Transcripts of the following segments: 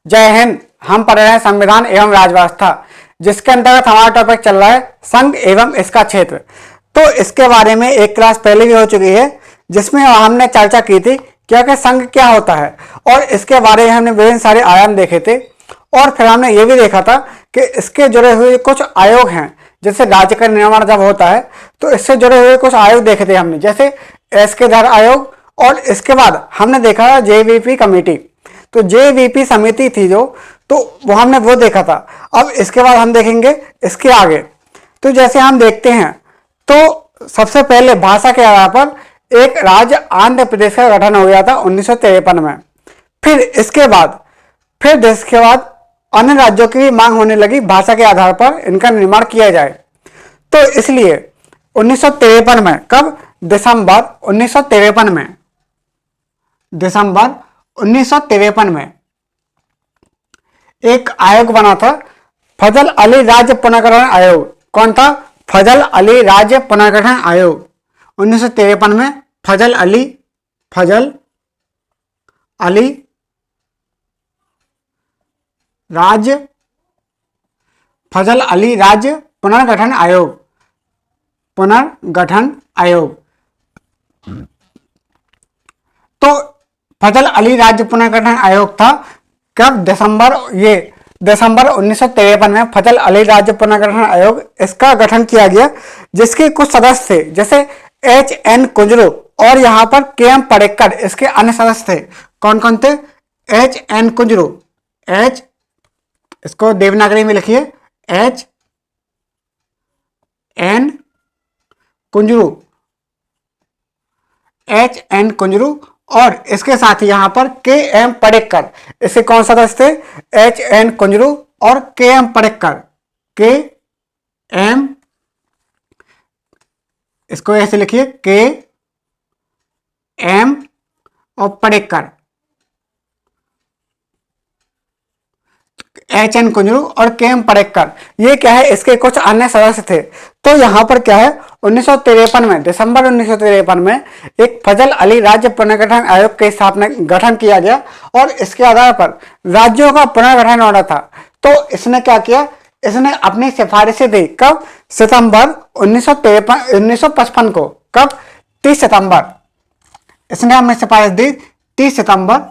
जय हिंद। हम पढ़ रहे हैं संविधान एवं राज्यव्यवस्था, जिसके अंतर्गत हमारा टॉपिक चल रहा है संघ एवं इसका क्षेत्र। तो इसके बारे में एक क्लास पहले भी हो चुकी है, जिसमें हमने चर्चा की थी कि संघ क्या होता है और इसके बारे में हमने विभिन्न सारे आयाम देखे थे। और फिर हमने ये भी देखा था कि इसके जुड़े हुए कुछ आयोग हैं, जैसे राज्य का निर्माण जब होता है तो इससे जुड़े हुए कुछ आयोग देखे थे हमने, जैसे एसकेधर आयोग। और इसके बाद हमने देखा जेवीपी कमेटी, तो जेवीपी समिति थी जो, तो वो हमने वो देखा था। अब इसके बाद हम देखेंगे इसके आगे। तो जैसे हम देखते हैं तो सबसे पहले भाषा के आधार पर एक राज्य आंध्र प्रदेश का गठन हो गया था 1953 में। फिर इसके बाद अन्य राज्यों की भी मांग होने लगी भाषा के आधार पर इनका निर्माण किया जाए। तो इसलिए 1953 में, कब? दिसंबर 1953 में एक आयोग बना था, फजल अली राज्य पुनर्गठन आयोग। कौन था? फजल अली राज्य पुनर्गठन आयोग। 1953 में फजल अली राज्य पुनर्गठन आयोग। तो फजल अली राज्य पुनर्गठन आयोग था कब? दिसंबर 1953 में फजल अली राज्य पुनर्गठन आयोग, इसका गठन किया गया, जिसके कुछ सदस्य थे जैसे एच.एन. कुंजरू और यहाँ पर के.एम. परेक्कर इसके अन्य सदस्य थे। कौन कौन थे? एच.एन. कुंजरू, इसको देवनागरी में लिखिए, एच.एन. कुंजरू और इसके साथ ही यहां पर के.एम. परेक्कर, इसके कौन सदस्य थे? एच.एन. कुंजरू और के.एम. परेक्कर। के.एम. इसको ऐसे लिखिए, के.एम. और परेक्कर, एच.एन. कुंजरू और के.एम. परेक्कर, ये क्या है? इसके कुछ अन्य सदस्य थे। तो यहाँ पर क्या है, 1953 में, दिसंबर 1953 में एक फजल अली राज्य पुनर्गठन आयोग के गठन किया गया और इसके आधार पर राज्यों का पुनर्गठन होना था। तो इसने क्या किया? इसने अपनी सिफारिशें दी। कब? सितंबर 1955 को। कब? 30 सितंबर। इसने अपनी सिफारिश दी 30 सितंबर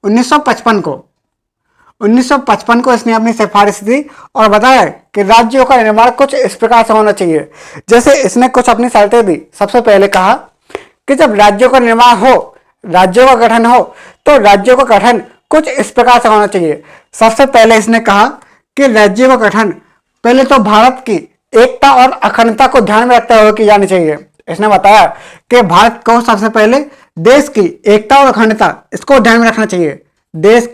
1955 को। 1955 को इसने अपनी सिफारिश दी और बताया कि राज्यों का निर्माण कुछ इस प्रकार से होना चाहिए। जैसे इसने कुछ अपनी शर्तें दी। सबसे पहले कहा कि जब राज्यों का निर्माण हो, राज्यों का गठन हो, तो राज्यों का गठन कुछ इस प्रकार से होना चाहिए। सबसे पहले इसने कहा कि राज्यों का गठन पहले तो भारत की एकता और अखंडता को ध्यान में रखते हुए की जानी चाहिए। इसने बताया कि भारत को सबसे पहले देश की एकता और अखंडता, इसको ध्यान में रखना चाहिए। देश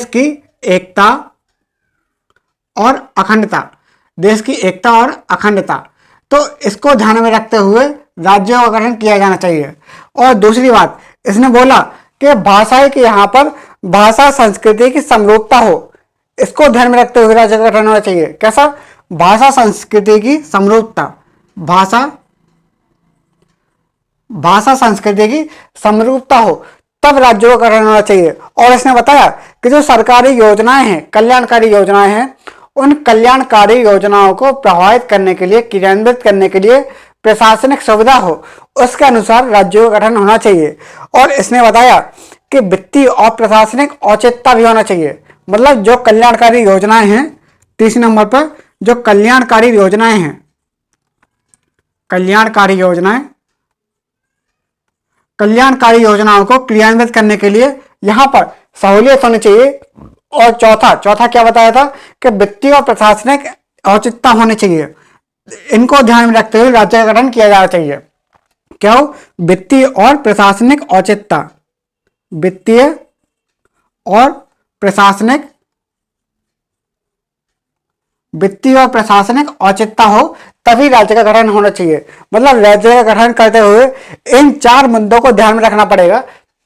की एकता और अखंडता, तो इसको ध्यान में रखते हुए राज्यों का गठन किया जाना चाहिए। और दूसरी बात इसने बोला कि भाषा की यहाँ पर भाषा संस्कृति की समरूपता हो, इसको ध्यान में रखते हुए राज्य का गठन होना चाहिए। कैसा? भाषा संस्कृति की समरूपता, भाषा संस्कृति की समरूपता हो, तब राज्यों का गठन होना चाहिए। और इसने बताया कि जो सरकारी योजनाएं हैं, कल्याणकारी योजनाएं हैं, उन कल्याणकारी योजनाओं को प्रभावित करने के लिए, क्रियान्वित करने के लिए प्रशासनिक सुविधा हो, उसके अनुसार राज्यों का गठन होना चाहिए। और इसने बताया कि वित्तीय और प्रशासनिक औचित्य भी होना चाहिए। मतलब जो कल्याणकारी योजनाएं हैं, 30 नंबर पर जो कल्याणकारी योजनाओं को क्रियान्वित करने के लिए यहाँ पर सहूलियत होनी चाहिए। और चौथा क्या बताया था कि वित्तीय और प्रशासनिक औचित्य होने चाहिए। इनको ध्यान में रखते हुए राज्य का गठन किया जाना चाहिए। क्या हो? वित्तीय और प्रशासनिक औचित्य हो, तभी राज्य का गठन होना चाहिए। मतलब राज्य का गठन करते हुए इन 4 मुद्दों को ध्यान में रखना पड़ेगा,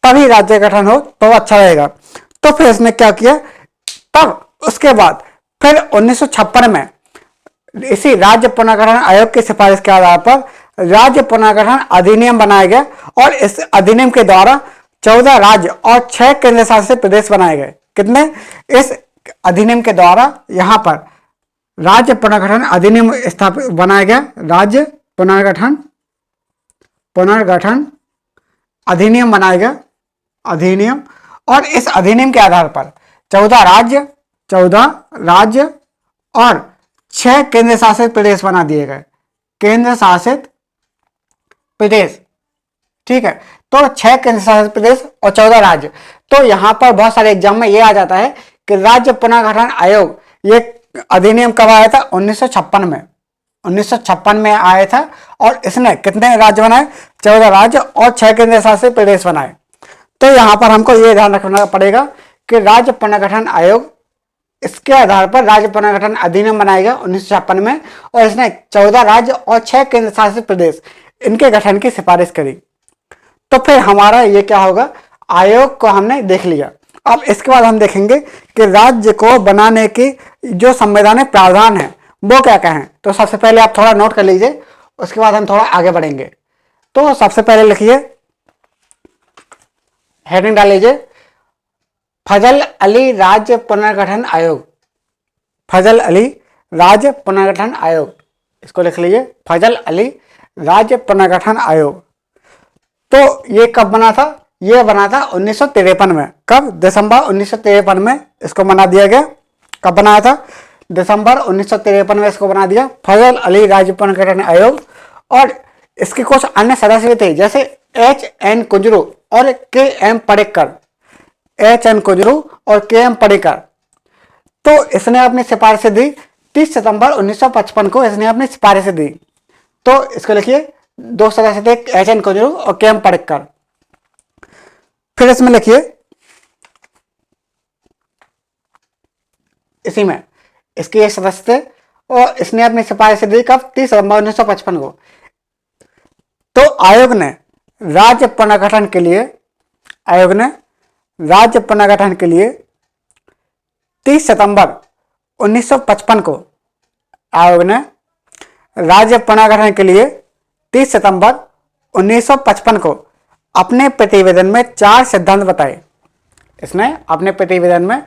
तभी राज्य का गठन हो तो अच्छा रहेगा। तो फिर इसने क्या किया? तब उसके बाद फिर 1956 में इसी राज्य पुनर्गठन आयोग की सिफारिश के आधार पर राज्य पुनर्गठन अधिनियम बनाया गया और इस अधिनियम के द्वारा 14 राज्य और 6 केंद्र शासित प्रदेश बनाए गए। कितने? इस अधिनियम के द्वारा यहाँ पर राज्य पुनर्गठन अधिनियम स्थापित बनाया गया। राज्य पुनर्गठन अधिनियम बनाया गया, अधिनियम। और इस अधिनियम के आधार पर 14 राज्य और 6 केंद्र शासित प्रदेश बना दिए गए। केंद्र शासित प्रदेश, ठीक है। तो 6 केंद्र शासित प्रदेश और 14 राज्य। तो यहां पर बहुत सारे एग्जाम में ये आ जाता है कि राज्य पुनर्गठन आयोग, ये अधिनियम कब आया था? 1956 में। 1956 में आया था और इसने कितने राज्य बनाए? 14 राज्य और 6 केंद्र शासित प्रदेश बनाए। तो यहां पर हमको ये ध्यान रखना पड़ेगा कि राज्य पुनर्गठन आयोग, इसके आधार पर राज्य पुनर्गठन अधिनियम बनाया गया 1956 में और इसने 14 राज्य और 6 केंद्र शासित प्रदेश इनके गठन की सिफारिश करी। तो फिर हमारा ये क्या होगा? आयोग को हमने देख लिया। अब इसके बाद हम देखेंगे कि राज्य को बनाने की जो संवैधानिक प्रावधान है वो क्या क्या है। तो सबसे पहले आप थोड़ा नोट कर लीजिए, उसके बाद हम थोड़ा आगे बढ़ेंगे। तो सबसे पहले लिखिए, हेडिंग डाल लीजिए, फजल अली राज्य पुनर्गठन आयोग। फजल अली राज्य पुनर्गठन आयोग, इसको लिख लीजिए, फजल अली राज्य पुनर्गठन आयोग। तो ये कब बना था? ये बना था 1953 में। कब? दिसंबर 1953 में इसको बना दिया गया। कब बनाया था? दिसंबर 1953 में इसको बना दिया, फजल अली राज्य पुनर्गठन आयोग। और इसके कुछ अन्य सदस्य भी थे, जैसे H.N. कुंजरू और K.M. पडेक्कर। H.N. कुंजरू और K.M. पडेक्कर। तो इसने अपनी सिफारिश दी 30 सितंबर 1955 को, इसने अपनी सिफारिश दी। तो इसको लिखिए, 2 सदस्य थे, H.N. कुंजरू और K.M. पडेक्कर। फिर इसमें लिखिए, इसी में इसके एक सदस्य थे और इसने अपनी सिफारिश दी कब? 30 सितंबर 1955 को। तो आयोग ने राज्य पुनर्गठन के लिए 30 सितंबर 1955 को, आयोग ने राज्य पुनर्गठन के लिए 30 सितंबर 1955 को अपने प्रतिवेदन में 4 सिद्धांत बताए। इसने अपने प्रतिवेदन में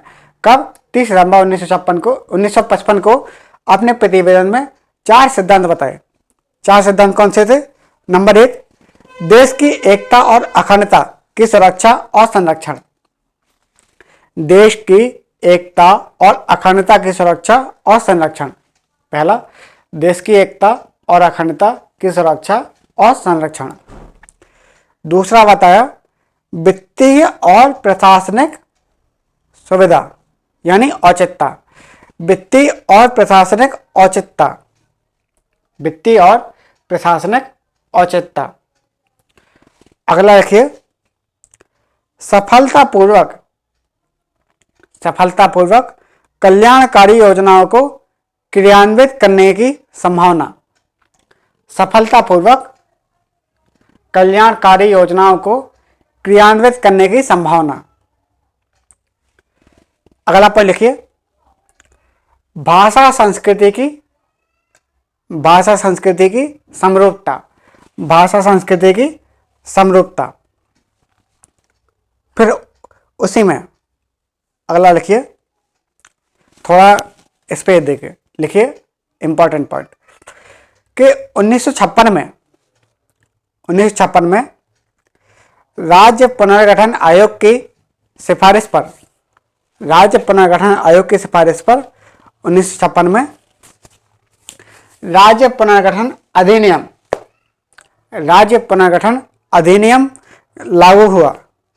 कब? 30 सितंबर 1955 को अपने प्रतिवेदन में 4 सिद्धांत बताए। 4 सिद्धांत कौन से थे? नंबर 1, देश की एकता और अखंडता की सुरक्षा और संरक्षण। देश की एकता और अखंडता की सुरक्षा और संरक्षण। पहला, देश की एकता और अखंडता की सुरक्षा और संरक्षण। दूसरा बताया, वित्तीय और प्रशासनिक सुविधा यानी औचित्य। वित्तीय और प्रशासनिक औचित्य। वित्तीय और प्रशासनिक औचित्य। अगला देखिए, सफलतापूर्वक कल्याणकारी योजनाओं को क्रियान्वित करने की संभावना। सफलतापूर्वक कल्याणकारी योजनाओं को क्रियान्वित करने की संभावना। अगला पर लिखिए, भाषा संस्कृति की समरूपता। भाषा संस्कृति की समरूपता। फिर उसी में अगला लिखिए, थोड़ा इस पे देखिए, लिखिए इंपॉर्टेंट पॉइंट कि 1956 में राज्य पुनर्गठन आयोग की सिफारिश पर 1956 में राज्य पुनर्गठन अधिनियम लागू हुआ।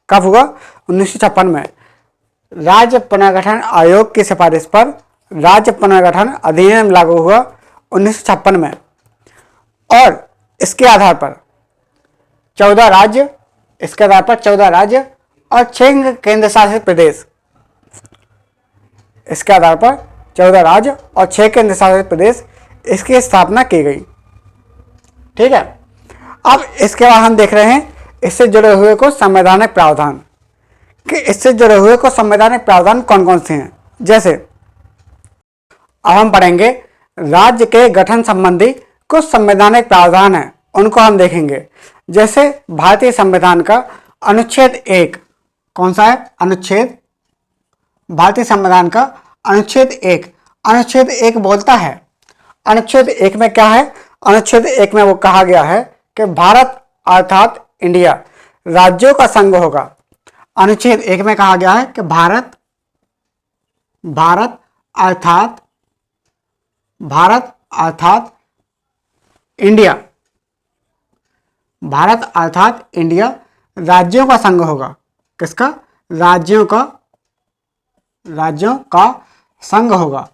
कब हुआ? 1956 में राज्य पुनर्गठन आयोग की सिफारिश पर राज्य पुनर्गठन अधिनियम लागू हुआ 1956 में। और इसके आधार पर 14 राज्य और 6 केंद्र शासित प्रदेश, इसके आधार पर 14 राज्य और 6 केंद्र शासित प्रदेश, इसकी स्थापना की गई। ठीक है। अब इसके बाद हम देख रहे हैं इससे जुड़े हुए को संवैधानिक प्रावधान, कि इससे जुड़े हुए को संवैधानिक प्रावधान कौन कौन से हैं। जैसे अब हम पढ़ेंगे राज्य के गठन संबंधी कुछ संवैधानिक प्रावधान हैं, उनको हम देखेंगे। जैसे भारतीय संविधान का अनुच्छेद 1 कौन सा है? अनुच्छेद, भारतीय संविधान का अनुच्छेद 1, अनुच्छेद 1 बोलता है, अनुच्छेद 1 में क्या है? अनुच्छेद 1 में वो कहा गया है कि भारत अर्थात इंडिया राज्यों का संघ होगा। अनुच्छेद 1 में कहा गया है कि भारत अर्थात इंडिया, भारत अर्थात इंडिया राज्यों का संघ होगा। किसका? राज्यों का संघ होगा।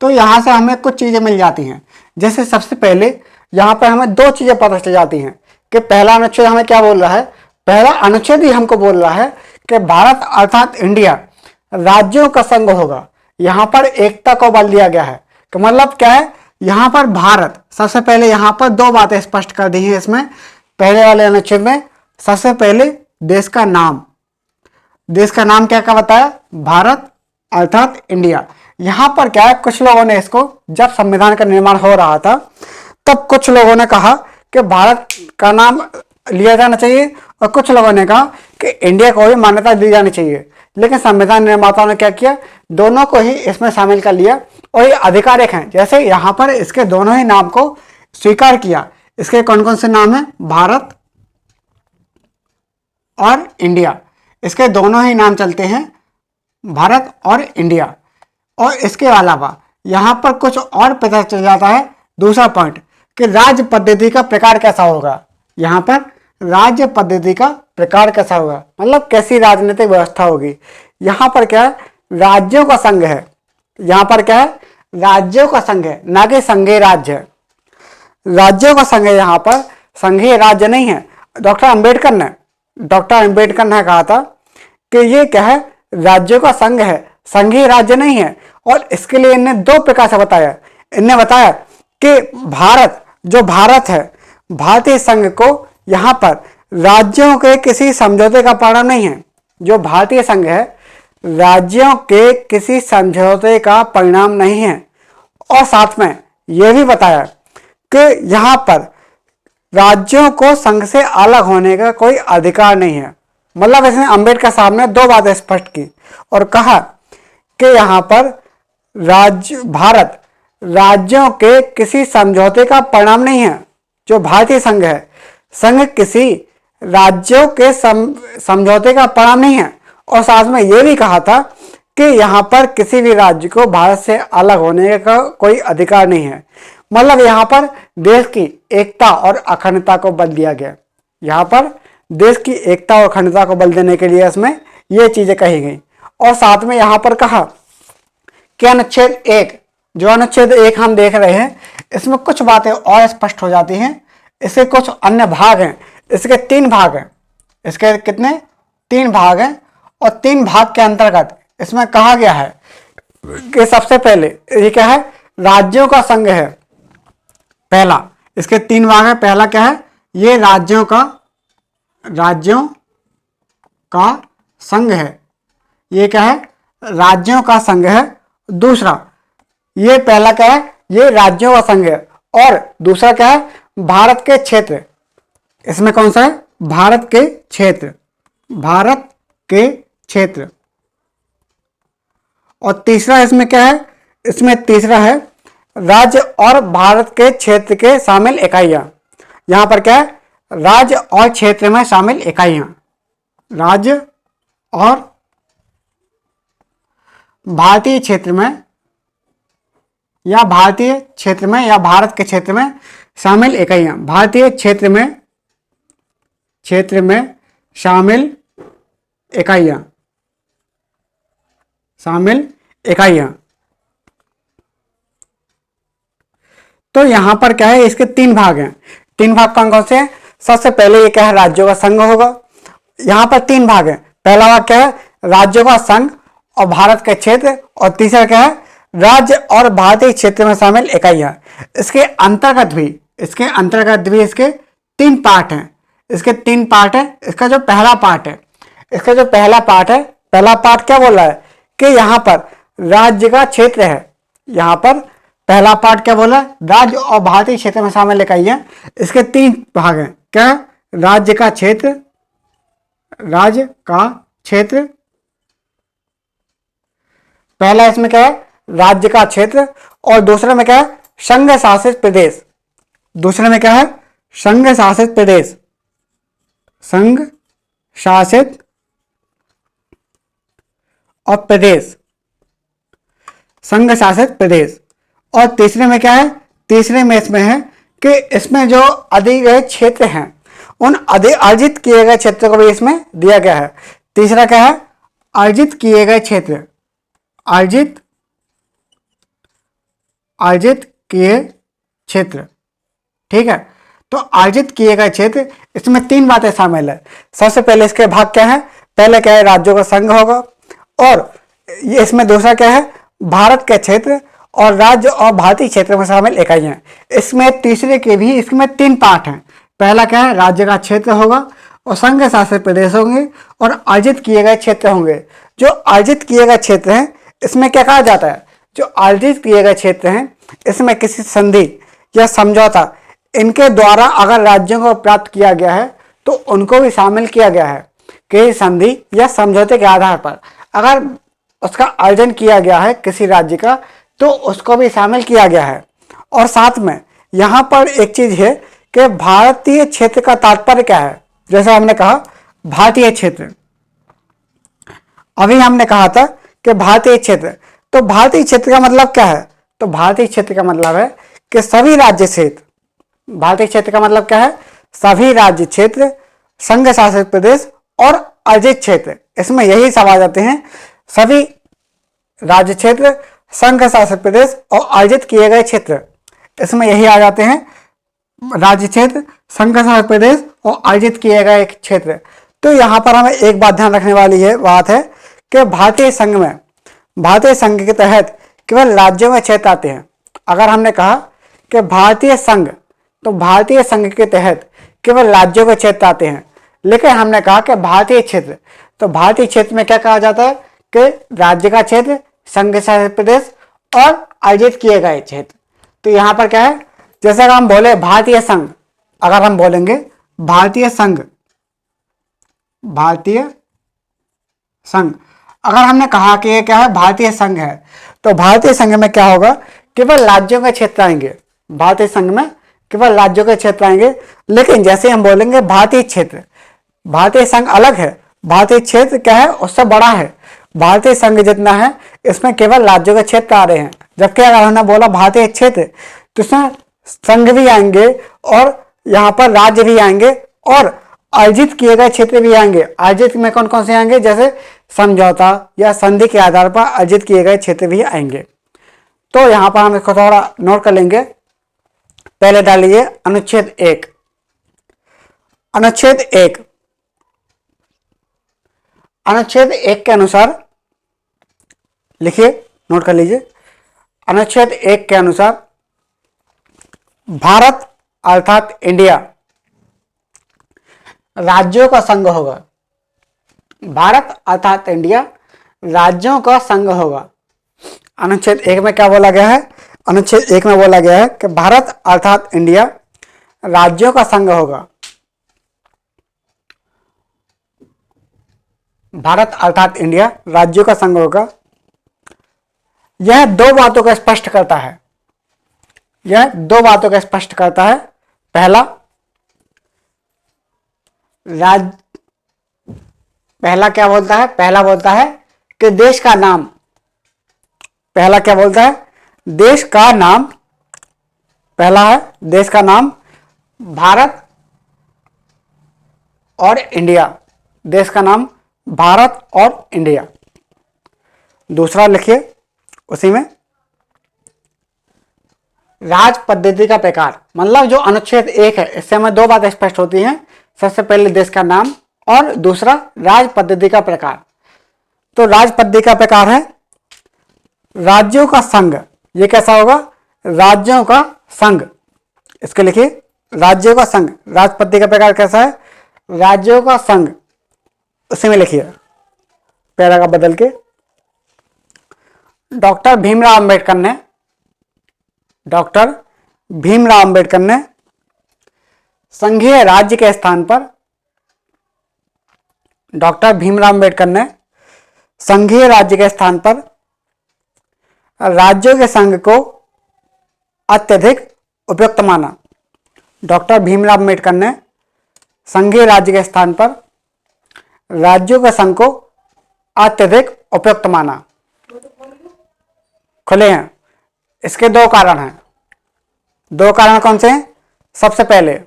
तो यहां से हमें कुछ चीजें मिल जाती हैं। जैसे सबसे पहले यहां पर हमें दो चीजें पता चल जाती हैं कि पहला अनुच्छेद हमें क्या बोल रहा है? पहला अनुच्छेद ही हमको बोल रहा है कि भारत अर्थात इंडिया राज्यों का संघ होगा। यहां पर एकता को बल दिया गया है। तो मतलब क्या है? यहां पर भारत, सबसे पहले यहां पर दो बातें स्पष्ट कर दी हैं इसमें। पहले वाले अनुच्छेद में सबसे पहले देश का नाम क्या क्या बताया? भारत अर्थात इंडिया। यहां पर क्या है, कुछ लोगों ने इसको, जब संविधान का निर्माण हो रहा था तब कुछ लोगों ने कहा कि भारत का नाम लिया जाना चाहिए और कुछ लोगों ने कहा कि इंडिया को भी मान्यता दी जानी चाहिए। लेकिन संविधान निर्माताओं ने क्या किया? दोनों को ही इसमें शामिल कर लिया और ये आधिकारिक हैं। जैसे यहां पर इसके दोनों ही नाम को स्वीकार किया। इसके कौन कौन से नाम हैं? भारत और इंडिया। इसके दोनों ही नाम चलते हैं, भारत और इंडिया। और इसके अलावा यहां पर कुछ और पता चल जाता है, दूसरा पॉइंट, कि राज्य पद्धति का प्रकार कैसा होगा। यहां पर राज्य पद्धति का प्रकार कैसा होगा, मतलब कैसी राजनीतिक व्यवस्था होगी। यहां पर क्या है? राज्यों का संघ है। यहां पर क्या है? राज्यों का संघ है, ना कि संघीय राज्य है। राज्यों का संघ है, यहां पर संघीय राज्य नहीं है। डॉक्टर अंबेडकर ने कहा था कि ये क्या है? राज्यों का संघ है, संघीय राज्य नहीं है। और इसके लिए इन्हें दो प्रकार से बताया। इन्हें बताया कि भारत है, भारतीय संघ को यहां पर राज्यों के किसी समझौते का परिणाम नहीं है। जो भारतीय संघ है, राज्यों के किसी समझौते का परिणाम नहीं है। और साथ में यह भी बताया कि यहां पर राज्यों को संघ से अलग होने का कोई अधिकार नहीं है। मतलब इसने, अंबेडकर साहब ने दो बातें स्पष्ट की और कहा कि यहां पर भारत राज्यों के किसी समझौते का परिणाम नहीं है। जो भारतीय संघ है, संघ किसी राज्यों के समझौते का परिणाम नहीं है। और साथ में यह भी कहा था कि यहां पर किसी भी राज्य को भारत से अलग होने का कोई अधिकार नहीं है। मतलब यहां पर देश की एकता और अखंडता को बल दिया गया। यहां पर देश की एकता और अखंडता को बल देने के लिए इसमें ये चीजें कही गई। और साथ में यहां पर कहा कि अनुच्छेद 1, जो अनुच्छेद 1 हम देख रहे हैं, इसमें कुछ बातें और स्पष्ट हो जाती हैं। इसके कुछ अन्य भाग हैं। इसके 3 भाग हैं। इसके कितने? 3 भाग हैं। और 3 भाग के अंतर्गत इसमें कहा गया है कि सबसे पहले ये क्या है? राज्यों का संघ है पहला। इसके 3 भाग है। पहला क्या है? ये राज्यों का संघ है। ये क्या है? राज्यों का संघ है। दूसरा, ये पहला क्या है? ये राज्यों का संघ है। और दूसरा क्या है? भारत के क्षेत्र। इसमें कौन सा है? भारत के क्षेत्र। और तीसरा इसमें क्या है? इसमें तीसरा है राज्य और भारत के क्षेत्र के शामिल इकाइयां। यहां पर क्या है? राज्य और क्षेत्र में शामिल इकाइयां। राज्य और भारतीय क्षेत्र में या भारत के क्षेत्र में शामिल इकाइयां। भारतीय क्षेत्र में शामिल इकाइयां। तो यहां पर क्या है? इसके 3 भाग हैं। 3 भाग कौन कौन से हैं? सबसे पहले ये क्या है? राज्यों का संघ होगा। यहां पर 3 भाग हैं। पहला भाग क्या है? राज्यों का संघ और भारत के क्षेत्र। और तीसरा क्या है? राज्य और भारतीय क्षेत्र में शामिल इकाइयां। इसके अंतर्गत भी इसके 3 पार्ट हैं। इसके 3 पार्ट हैं। इसका जो पहला पार्ट है, पहला पार्ट क्या बोल रहा है? कि यहां पर राज्य का क्षेत्र है। यहां पर पहला पार्ट क्या बोला? राज्य और भारतीय क्षेत्र में शामिल इकाइयां। इसके 3 भाग हैं। क्या? राज्य का क्षेत्र, राज्य का क्षेत्र, पहला इसमें क्या है राज्य का क्षेत्र, और दूसरे में क्या है संघ शासित प्रदेश। दूसरे में क्या है संघ शासित प्रदेश, संघ शासित और प्रदेश, संघ शासित प्रदेश। और तीसरे में क्या है, तीसरे में इसमें है कि इसमें जो अधिग्रहित क्षेत्र हैं उन अर्जित किए गए क्षेत्र को भी इसमें दिया गया है। तीसरा क्या है अर्जित किए गए क्षेत्र, अर्जित किए क्षेत्र। ठीक है, तो अर्जित किए गए क्षेत्र, इसमें तीन बातें शामिल है। सबसे पहले इसके भाग क्या है, पहले क्या है राज्यों का संघ होगा, और ये इसमें दूसरा क्या है भारत के क्षेत्र और राज्य और भारतीय क्षेत्र में शामिल इकाइयां। इसमें तीसरे के भी इसमें तीन पार्ट हैं। पहला क्या है राज्य का क्षेत्र होगा और संघ शासित प्रदेश होंगे और अर्जित किए गए क्षेत्र होंगे। जो अर्जित किए गए क्षेत्र हैं इसमें क्या कहा जाता है, जो अर्जित किए गए क्षेत्र हैं इसमें किसी संधि या समझौता इनके द्वारा अगर राज्यों को प्राप्त किया गया है तो उनको भी शामिल किया गया है। किसी संधि या समझौते के आधार पर अगर उसका अर्जन किया गया है किसी राज्य का तो उसको भी शामिल किया गया है। और साथ में यहाँ पर एक चीज है कि भारतीय क्षेत्र का तात्पर्य क्या है। जैसा हमने कहा भारतीय क्षेत्र, अभी हमने कहा था कि भारतीय क्षेत्र, तो भारतीय क्षेत्र का मतलब क्या है, तो भारतीय क्षेत्र का मतलब है कि सभी राज्य क्षेत्र। भारतीय क्षेत्र का मतलब क्या है, सभी राज्य क्षेत्र, संघ शासित प्रदेश और अर्जित क्षेत्र। इसमें यही सब आ जाते हैं, सभी राज्य क्षेत्र, संघ शासित प्रदेश और अर्जित किए गए क्षेत्र। इसमें यही आ जाते हैं राज्य क्षेत्र, संघ शासित प्रदेश और अर्जित किए गए क्षेत्र। तो यहाँ पर हमें एक बात ध्यान रखने वाली है बात है कि भारतीय संघ में, भारतीय संघ के तहत केवल राज्यों में क्षेत्र आते हैं। अगर हमने कहा कि भारतीय संघ, तो भारतीय संघ के तहत केवल राज्यों के क्षेत्र आते हैं। लेकिन हमने कहा कि भारतीय क्षेत्र, तो भारतीय क्षेत्र में क्या कहा जाता है कि राज्य का क्षेत्र, संघ शासित प्रदेश और अर्जित किए गए क्षेत्र। तो यहाँ पर क्या है, जैसे अगर हम बोले भारतीय संघ, अगर हम बोलेंगे भारतीय संघ, भारतीय संघ, अगर हमने कहा कि ये क्या है भारतीय संघ है, तो भारतीय संघ में क्या होगा, केवल राज्यों के क्षेत्र आएंगे। भारतीय संघ में केवल राज्यों के क्षेत्र आएंगे। लेकिन जैसे हम बोलेंगे भारतीय क्षेत्र, भारतीय संघ अलग है, भारतीय क्षेत्र क्या है उससे बड़ा है। भारतीय संघ जितना है इसमें केवल राज्यों के क्षेत्र आ रहे हैं। जबकि अगर हमने बोला भारतीय क्षेत्र तो इसमें संघ भी आएंगे और यहाँ पर राज्य भी आएंगे और अर्जित किए गए क्षेत्र भी आएंगे। अर्जित में कौन कौन से आएंगे, जैसे समझौता या संधि के आधार पर अर्जित किए गए क्षेत्र भी आएंगे। तो यहाँ पर हम इसको थोड़ा नोट कर लेंगे। पहले डालिए अनुच्छेद 1। अनुच्छेद 1, अनुच्छेद 1 के अनुसार लिखिए, नोट कर लीजिए। अनुच्छेद 1 के अनुसार भारत अर्थात इंडिया राज्यों का संघ होगा। भारत अर्थात इंडिया राज्यों का संघ होगा। अनुच्छेद 1 में क्या बोला गया है, अनुच्छेद 1 में बोला गया है कि भारत अर्थात इंडिया राज्यों का संघ होगा। भारत अर्थात इंडिया राज्यों का संघ होगा। यह दो बातों को स्पष्ट करता है, यह दो बातों को स्पष्ट करता है। पहला, पहला क्या बोलता है, पहला बोलता है कि देश का नाम, पहला क्या बोलता है, देश का नाम, पहला है देश का नाम भारत और इंडिया, देश का नाम भारत और इंडिया। दूसरा लिखिए उसी में, राज पद्धति का प्रकार, मतलब जो अनुच्छेद 1 है इससे हमें दो बातें स्पष्ट होती हैं। सबसे पहले देश का नाम और दूसरा राज पद्धति का प्रकार। तो राज पद्धति का प्रकार है राज्यों का संघ। ये कैसा होगा, राज्यों का संघ। इसके लिखिए राज्यों का संघ। राज पद्धति का प्रकार कैसा है, राज्यों का संघ। उसी में लिखिए पैरा का बदल के, डॉक्टर भीमराव अंबेडकर ने, डॉक्टर भीमराव अंबेडकर ने संघीय राज्य के स्थान पर डॉक्टर भीमराव अंबेडकर ने संघीय राज्य के स्थान पर राज्यों के संघ को अत्यधिक उपयुक्त माना। डॉक्टर भीमराव अंबेडकर ने संघीय राज्य के स्थान पर राज्यों के संघ को अत्यधिक उपयुक्त माना। खुले हैं। इसके दो कारण हैं। दो कारण कौन से हैं? सबसे पहले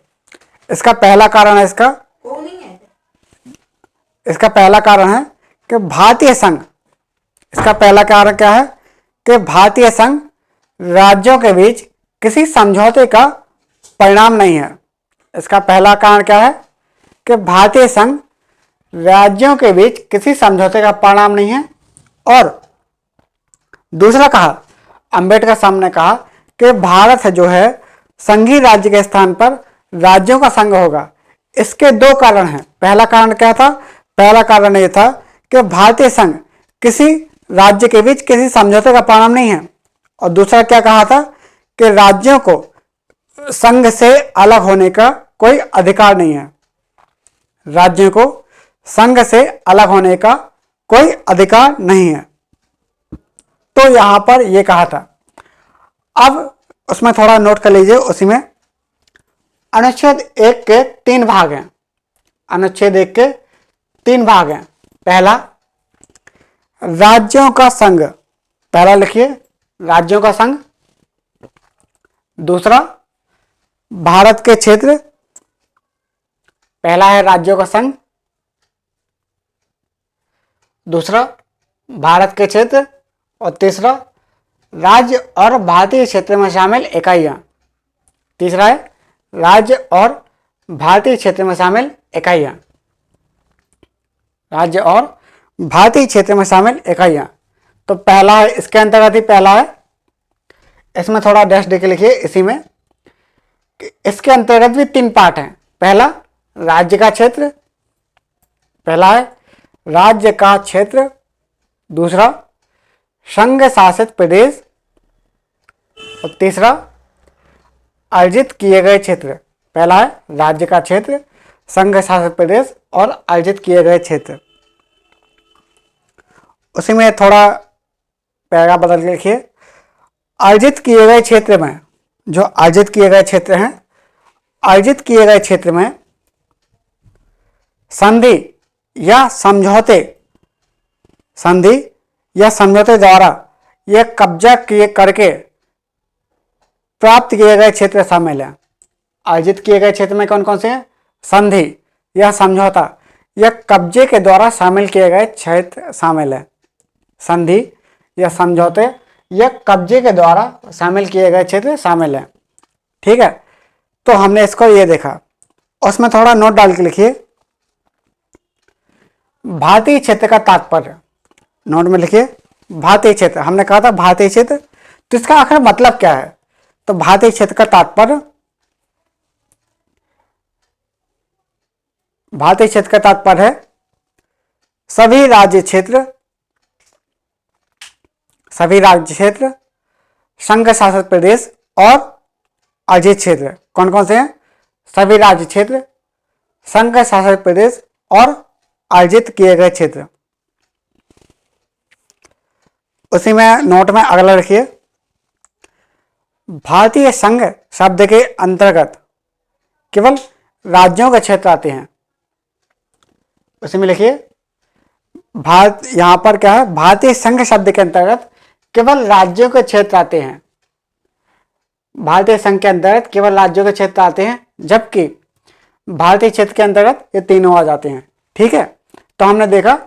इसका पहला कारण है इसका पहला कारण है कि भारतीय संघ, इसका पहला कारण क्या है कि भारतीय संघ राज्यों के बीच किसी समझौते का परिणाम नहीं है। इसका पहला कारण क्या है कि भारतीय संघ राज्यों के बीच किसी समझौते का परिणाम नहीं है। और दूसरा कहा, अंबेडकर साहब ने कहा कि भारत जो है संघीय राज्य के स्थान पर राज्यों का संघ होगा। इसके दो कारण हैं। पहला कारण क्या था? पहला कारण यह था कि भारतीय संघ किसी राज्य के बीच किसी समझौते का परिणाम नहीं है। और दूसरा क्या कहा था कि राज्यों को संघ से अलग होने का कोई अधिकार नहीं है। राज्यों को संघ से अलग होने का कोई अधिकार नहीं है। तो यहां पर यह कहा था। अब उसमें थोड़ा नोट कर लीजिए। उसी में अनुच्छेद 1 के 3 भाग हैं। अनुच्छेद 1 के 3 भाग हैं। पहला, राज्यों का संघ। पहला लिखिए, राज्यों का संघ। दूसरा, भारत के क्षेत्र। पहला है राज्यों का संघ, दूसरा भारत के क्षेत्र, और तीसरा राज्य और भारतीय क्षेत्र में शामिल इकाइयां। तीसरा है राज्य और भारतीय क्षेत्र में शामिल इकाइयां। राज्य और भारतीय क्षेत्र में शामिल इकाइयां। तो पहला है, इसके अंतर्गत ही पहला है। इसमें थोड़ा डैश देके लिखिए इसी में। इसके अंतर्गत भी 3 पार्ट हैं। पहला, राज्य का क्षेत्र। पहला है राज्य का क्षेत्र। दूसरा, संघ शासित प्रदेश। और तीसरा, अर्जित किए गए क्षेत्र। पहला है राज्य का क्षेत्र, संघ शासित प्रदेश और अर्जित किए गए क्षेत्र। उसी में थोड़ा पैरा बदल के लिखिए। अर्जित किए गए क्षेत्र में, जो अर्जित किए गए क्षेत्र हैं, अर्जित किए गए क्षेत्र में संधि या समझौते द्वारा यह कब्जा किए करके प्राप्त किए गए क्षेत्र शामिल हैं। अर्जित किए गए क्षेत्र में कौन कौन से हैं? संधि या समझौता या कब्जे के द्वारा शामिल किए गए क्षेत्र शामिल है। संधि या समझौते या कब्जे के द्वारा शामिल किए गए क्षेत्र शामिल है। ठीक है, तो हमने इसको ये देखा। उसमें थोड़ा नोट डाल के लिखिए। भारतीय क्षेत्र का तात्पर्य, नोट में लिखिए भारतीय क्षेत्र। हमने कहा था भारतीय क्षेत्र, तो इसका आखिर मतलब क्या है? तो भारतीय क्षेत्र का तात्पर्य, भारतीय क्षेत्र का तात्पर्य है सभी राज्य क्षेत्र, संघ शासित प्रदेश और अर्जित क्षेत्र। कौन कौन से हैं? सभी राज्य क्षेत्र, संघ शासित प्रदेश और अर्जित किए गए क्षेत्र। उसी में नोट में अगला लिखिए, भारतीय संघ शब्द के अंतर्गत केवल राज्यों के क्षेत्र आते हैं। उसी में लिखिए भारत, यहां पर क्या है? भारतीय संघ शब्द के अंतर्गत केवल राज्यों के क्षेत्र आते हैं। भारतीय संघ के अंतर्गत केवल राज्यों के क्षेत्र आते हैं, जबकि भारतीय क्षेत्र के अंतर्गत ये तीनों आ जाते हैं। ठीक है, तो हमने देखा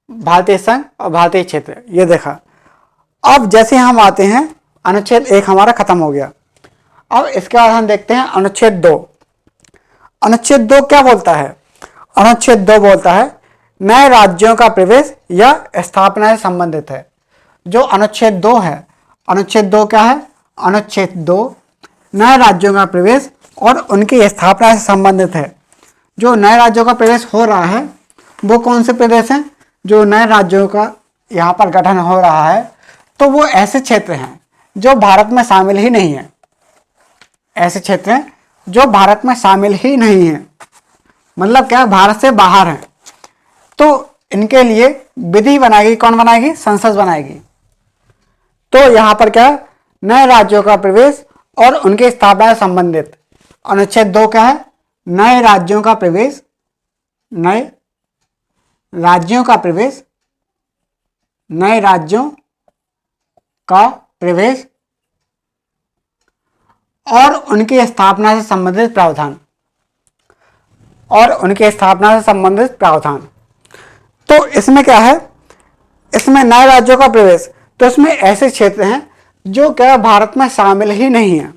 भारतीय संघ और भारतीय क्षेत्र, ये देखा। अब जैसे हम आते हैं, अनुच्छेद 1 हमारा खत्म हो गया। अब इसके बाद हम देखते हैं अनुच्छेद 2। अनुच्छेद 2 क्या बोलता है? अनुच्छेद 2 बोलता है नए राज्यों का प्रवेश या स्थापना से संबंधित है। जो अनुच्छेद 2 है, अनुच्छेद 2 क्या है? अनुच्छेद 2 नए राज्यों का प्रवेश और उनकी स्थापना से संबंधित है। जो नए राज्यों का प्रवेश हो रहा है वो कौन से प्रदेश हैं? जो नए राज्यों का यहाँ पर गठन हो रहा है, तो वो ऐसे क्षेत्र हैं जो भारत में शामिल ही नहीं है। ऐसे क्षेत्र हैं जो भारत में शामिल ही नहीं है। मतलब क्या? भारत से बाहर हैं। तो इनके लिए विधि बनाएगी, कौन बनाएगी? संसद बनाएगी। तो यहां पर क्या है? नए राज्यों का प्रवेश और उनकी स्थापना से संबंधित अनुच्छेद 2 क्या है? नए राज्यों का प्रवेश, नए राज्यों का प्रवेश, नए राज्यों का प्रवेश और उनकी स्थापना से संबंधित प्रावधान, और उनकी स्थापना से संबंधित प्रावधान। तो इसमें क्या है? इसमें नए राज्यों का प्रवेश, तो इसमें ऐसे क्षेत्र हैं जो क्या भारत में शामिल ही नहीं है।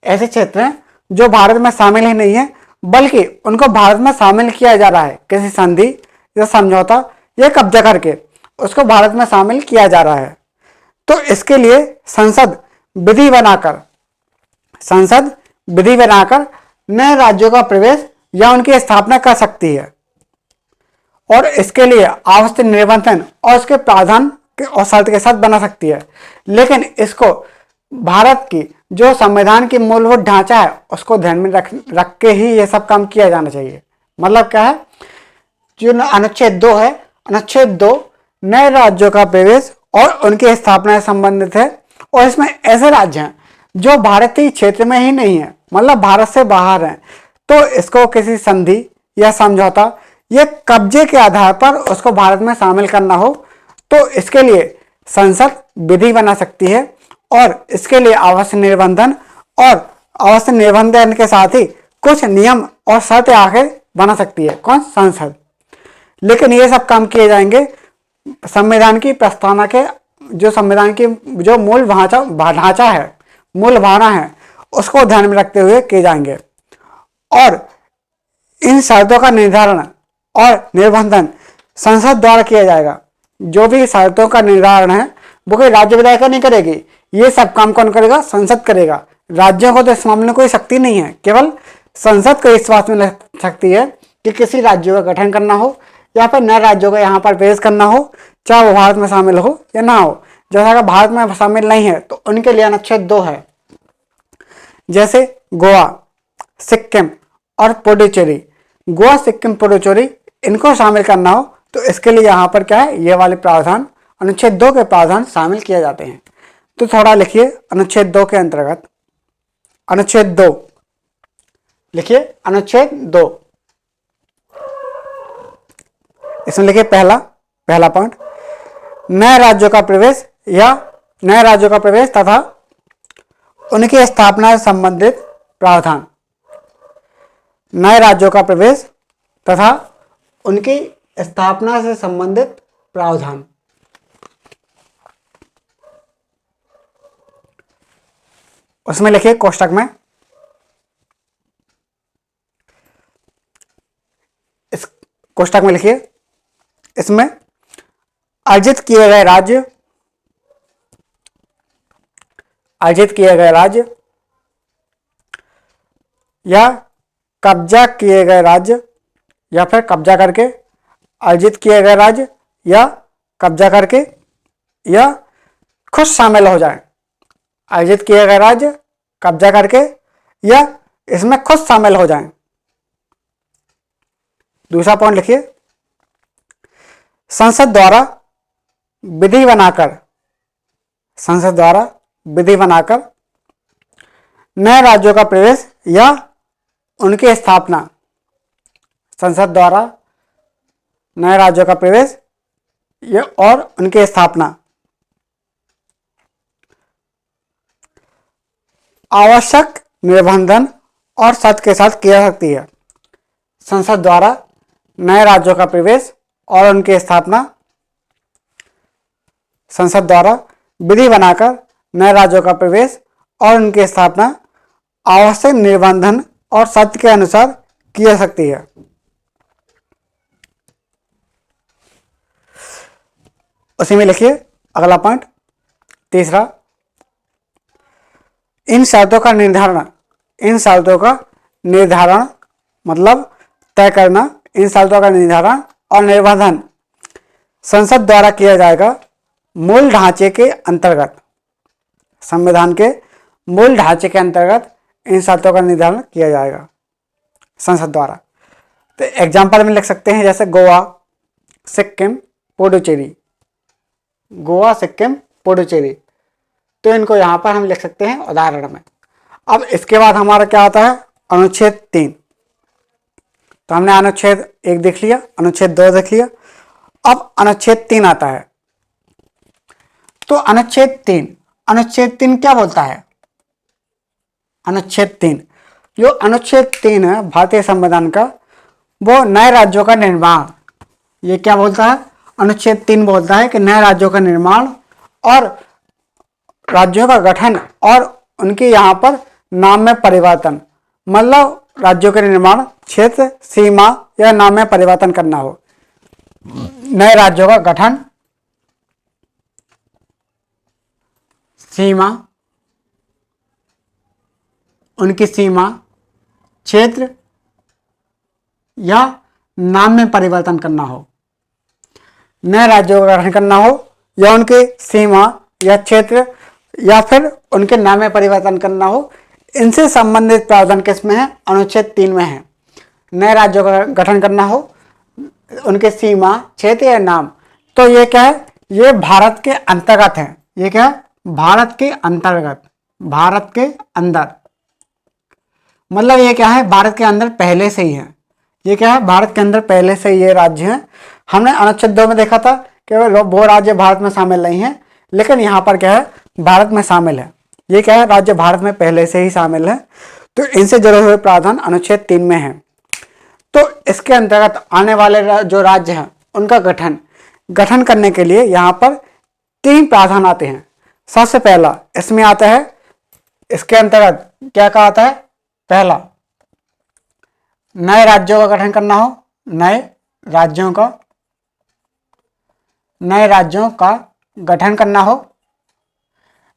ऐसे क्षेत्र हैं जो भारत में शामिल ही नहीं है, बल्कि उनको भारत में शामिल किया जा रहा है किसी संधि या समझौता या कब्जा करके उसको भारत में शामिल किया जा रहा है। तो इसके लिए संसद विधि बनाकर नए राज्यों का प्रवेश या उनकी स्थापना कर सकती है, और इसके लिए आवश्यक निबंधन और उसके प्रावधान और शर्त के साथ बना सकती है। लेकिन इसको भारत की जो संविधान की मूलभूत ढांचा है उसको ध्यान में रख के ही ये सब काम किया जाना चाहिए। मतलब क्या है? जो अनुच्छेद 2 है, अनुच्छेद 2 नए राज्यों का प्रवेश और उनकी स्थापना से संबंधित है, और इसमें ऐसे राज्य हैं जो भारतीय क्षेत्र में ही नहीं है, मतलब भारत से बाहर हैं, तो इसको किसी संधि या समझौता या कब्जे के आधार पर उसको भारत में शामिल करना हो तो इसके लिए संसद विधि बना सकती है, और इसके लिए आवश्यक निबंधन के साथ ही कुछ नियम और शर्त आगे बना सकती है, कौन? संसद। लेकिन ये सब काम किए जाएंगे संविधान की प्रस्तावना के, जो संविधान की जो मूल ढांचा है, मूल भावना है, उसको ध्यान में रखते हुए किए जाएंगे। और इन शर्तों का निर्धारण और निबंधन संसद द्वारा किया जाएगा। जो भी शर्तों का निर्धारण है वो कोई राज्य विधायिका नहीं करेगी, ये सब काम कौन करेगा? संसद करेगा। राज्यों को तो इस मामले में कोई शक्ति नहीं है, केवल संसद को इस बात में शक्ति है कि किसी राज्य का गठन करना हो या फिर नए राज्यों का यहाँ पर प्रवेश करना हो, चाहे वो भारत में शामिल हो या ना हो। जैसा अगर भारत में शामिल नहीं है तो उनके लिए अनुच्छेद 2 है। जैसे गोवा, सिक्किम और पुडुचेरी, गोवा, सिक्किम, पुडुचेरी, इनको शामिल करना हो तो इसके लिए यहाँ पर क्या है? ये वाले प्रावधान, अनुच्छेद 2 के प्रावधान शामिल किए जाते हैं। तो थोड़ा लिखिए अनुच्छेद 2 के अंतर्गत, अनुच्छेद 2 लिखिए, अनुच्छेद 2 इसमें लिखिए पहला पॉइंट, नए राज्यों का प्रवेश तथा उनकी स्थापना से संबंधित प्रावधान। नए राज्यों का प्रवेश तथा उनकी स्थापना से संबंधित प्रावधान। उसमें लिखिए कोष्टक में, इस कोष्टक में लिखिए, इसमें अर्जित किए गए राज्य या कब्जा किए गए राज्य या फिर कब्जा करके, अर्जित किए गए राज्य या कब्जा करके या खुद शामिल हो जाए। अर्जित किए गए राज्य कब्जा करके या इसमें खुद शामिल हो जाएं। दूसरा पॉइंट लिखिए, संसद द्वारा विधि बनाकर नए राज्यों का प्रवेश या उनकी स्थापना, संसद द्वारा नए राज्यों का प्रवेश या और उनकी स्थापना आवश्यक निबंधन और शर्त के साथ की जा सकती है। संसद द्वारा नए राज्यों का प्रवेश और उनकी स्थापना, संसद द्वारा विधि बनाकर नए राज्यों का प्रवेश और उनकी स्थापना आवश्यक निबंधन और शर्त के अनुसार की जा सकती है। उसी में लिखिए अगला पॉइंट, तीसरा, इन शर्तों का निर्धारण मतलब तय करना, इन शर्तों का निर्धारण और निबंधन संसद द्वारा किया जाएगा मूल ढांचे के अंतर्गत। संविधान के मूल ढांचे के अंतर्गत इन शर्तों का निर्धारण किया जाएगा संसद द्वारा। तो एग्जाम्पल में लिख सकते हैं, जैसे गोवा, सिक्किम, पुडुचेरी, गोवा, सिक्किम, पुडुचेरी। तो इनको यहाँ पर हम लिख सकते हैं उदाहरण में। अब इसके बाद हमारा क्या आता है, अनुच्छेद 3। तो हमने अनुच्छेद 1 देख लिया, अनुच्छेद 2 देख लिया, अब अनुच्छेद 3 आता है। तो अनुच्छेद 3 क्या बोलता है? अनुच्छेद 3, जो अनुच्छेद 3 है भारतीय संविधान का, वो नए राज्यों का निर्माण, ये क्या बोलता है? अनुच्छेद 3 बोलता है कि नए राज्यों का निर्माण और राज्यों का गठन और उनके यहाँ पर नाम में परिवर्तन, मतलब राज्यों के निर्माण, क्षेत्र, सीमा या नाम में परिवर्तन करना हो। नए राज्यों का गठन, सीमा, उनकी सीमा, क्षेत्र या नाम में परिवर्तन करना हो। नए राज्यों का गठन करना हो या उनके सीमा या क्षेत्र या फिर उनके नाम में परिवर्तन करना हो, इनसे संबंधित प्रावधान किसमें है? अनुच्छेद 3 में है। नए राज्यों का गठन करना हो, उनके सीमा, क्षेत्र या नाम, तो ये क्या है? ये भारत के अंतर्गत है। ये क्या है? भारत के अंतर्गत, भारत के अंदर, मतलब ये क्या है? भारत के अंदर पहले से ही है। ये क्या है? भारत के अंदर पहले से ये राज्य है। हमने अनुच्छेद 2 में देखा था कि वो राज्य भारत में शामिल नहीं है, लेकिन यहाँ पर क्या है? भारत में शामिल है। ये क्या है? राज्य भारत में पहले से ही शामिल है। तो इनसे जुड़े हुए प्रावधान अनुच्छेद 3 में है। तो इसके अंतर्गत आने वाले जो राज्य हैं उनका गठन करने के लिए यहाँ पर 3 प्रावधान आते हैं। सबसे पहला इसमें आता है, इसके अंतर्गत क्या कहा आता है? पहला, नए राज्यों का गठन करना हो, नए राज्यों का गठन करना हो,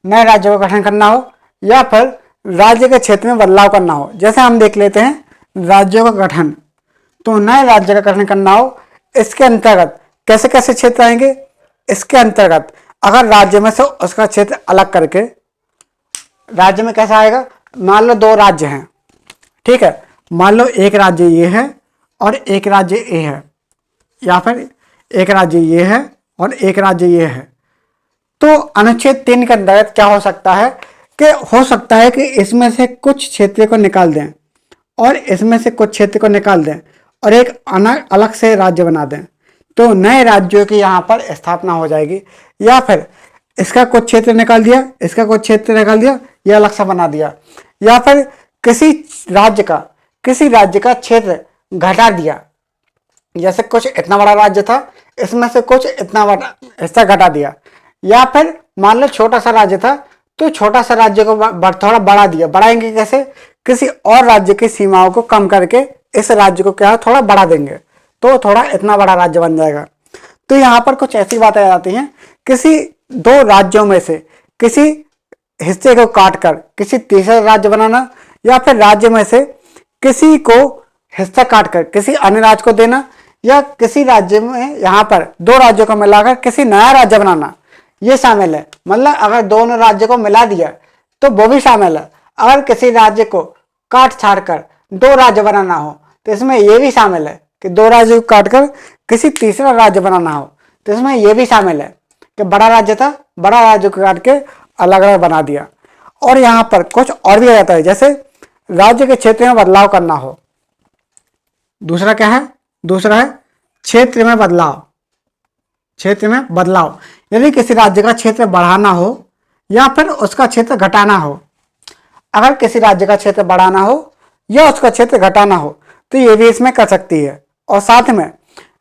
नए राज्यों का गठन करना हो या फिर राज्य के क्षेत्र में बदलाव करना हो। जैसे हम देख लेते हैं राज्यों का गठन, तो नए राज्य का गठन करना हो, इसके अंतर्गत कैसे कैसे क्षेत्र आएंगे? इसके अंतर्गत अगर राज्य में से उसका क्षेत्र अलग करके, राज्य में कैसा आएगा? मान लो 2 राज्य हैं, ठीक है, मान लो एक राज्य ये है और एक राज्य ये है, या फिर एक राज्य ये है और एक राज्य ये है। तो अनुच्छेद 3 के अंतर्गत क्या हो सकता है कि इसमें से कुछ क्षेत्र को निकाल दें और इसमें से कुछ क्षेत्र को निकाल दें और एक अलग से राज्य बना दें। तो नए राज्यों की यहाँ पर स्थापना हो जाएगी। या फिर इसका कुछ क्षेत्र निकाल दिया, इसका कुछ क्षेत्र निकाल दिया, यह अलग सा बना दिया, या फिर किसी राज्य का क्षेत्र घटा दिया। जैसे कुछ इतना बड़ा राज्य था, इसमें से कुछ इतना बड़ा हिस्सा घटा दिया। या फिर मान लो छोटा सा राज्य था, तो छोटा सा राज्य को थोड़ा बढ़ा दिया। बढ़ाएंगे कैसे? किसी और राज्य की सीमाओं को कम करके इस राज्य को क्या थोड़ा बढ़ा देंगे, तो थोड़ा इतना बड़ा राज्य बन जाएगा। तो यहाँ पर कुछ ऐसी बातें आ जाती हैं, किसी 2 राज्यों में से किसी हिस्से को काटकर किसी तीसरा राज्य बनाना, या फिर राज्य में से किसी को हिस्सा काटकर किसी अन्य राज्य को देना, या किसी राज्य में यहाँ पर 2 राज्यों को मिलाकर किसी नया राज्य बनाना, ये शामिल है। मतलब अगर दोनों राज्य को मिला दिया तो वो भी शामिल है। अगर किसी राज्य को काट छाड़ कर 2 राज्य बनाना हो तो इसमें यह भी शामिल है कि 2 राज्य को काटकर किसी तीसरा राज्य बनाना हो, तो इसमें यह भी शामिल है कि बड़ा राज्य था, बड़ा राज्य को काट के अलग अलग बना दिया। और यहाँ पर कुछ और भी आ जाता है, जैसे राज्य के क्षेत्र में बदलाव करना हो। दूसरा क्या है? दूसरा है क्षेत्र में बदलाव। क्षेत्र में बदलाव, यदि किसी राज्य का क्षेत्र बढ़ाना हो या फिर उसका क्षेत्र घटाना हो। अगर किसी राज्य का क्षेत्र बढ़ाना हो या उसका क्षेत्र घटाना हो तो ये भी इसमें कर सकती है। और साथ में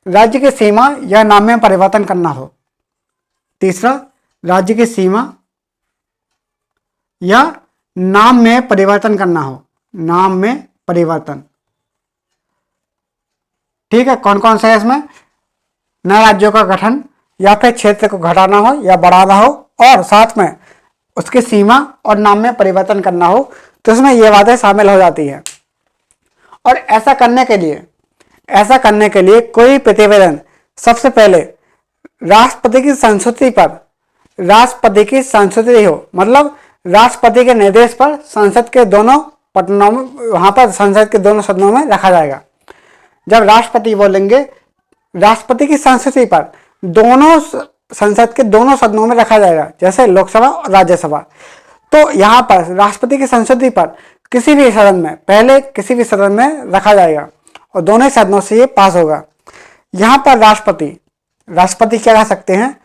राज्य की सीमा या नाम में परिवर्तन करना हो। तीसरा, राज्य की सीमा या नाम में परिवर्तन करना हो। नाम में परिवर्तन, ठीक है। कौन कौन सा है इसमें? नए राज्यों का गठन, या फिर क्षेत्र को घटाना हो या बढ़ाना हो, और साथ में उसकी सीमा और नाम में परिवर्तन करना हो, तो इसमें ये बातें शामिल हो जाती हैं। और ऐसा करने के लिए कोई प्रतिवेदन सबसे पहले राष्ट्रपति की संस्तुति हो, मतलब राष्ट्रपति के निर्देश पर संसद के दोनों पटनों में, वहां पर संसद के दोनों सदनों में रखा जाएगा। जब राष्ट्रपति बोलेंगे राष्ट्रपति की संस्तुति पर दोनों संसद के दोनों सदनों में रखा जाएगा, जैसे लोकसभा और राज्यसभा। तो यहाँ पर राष्ट्रपति की संस्तुति पर किसी भी सदन में, पहले किसी भी सदन में रखा जाएगा और दोनों सदनों से ये पास होगा। यहाँ पर राष्ट्रपति क्या कह सकते हैं,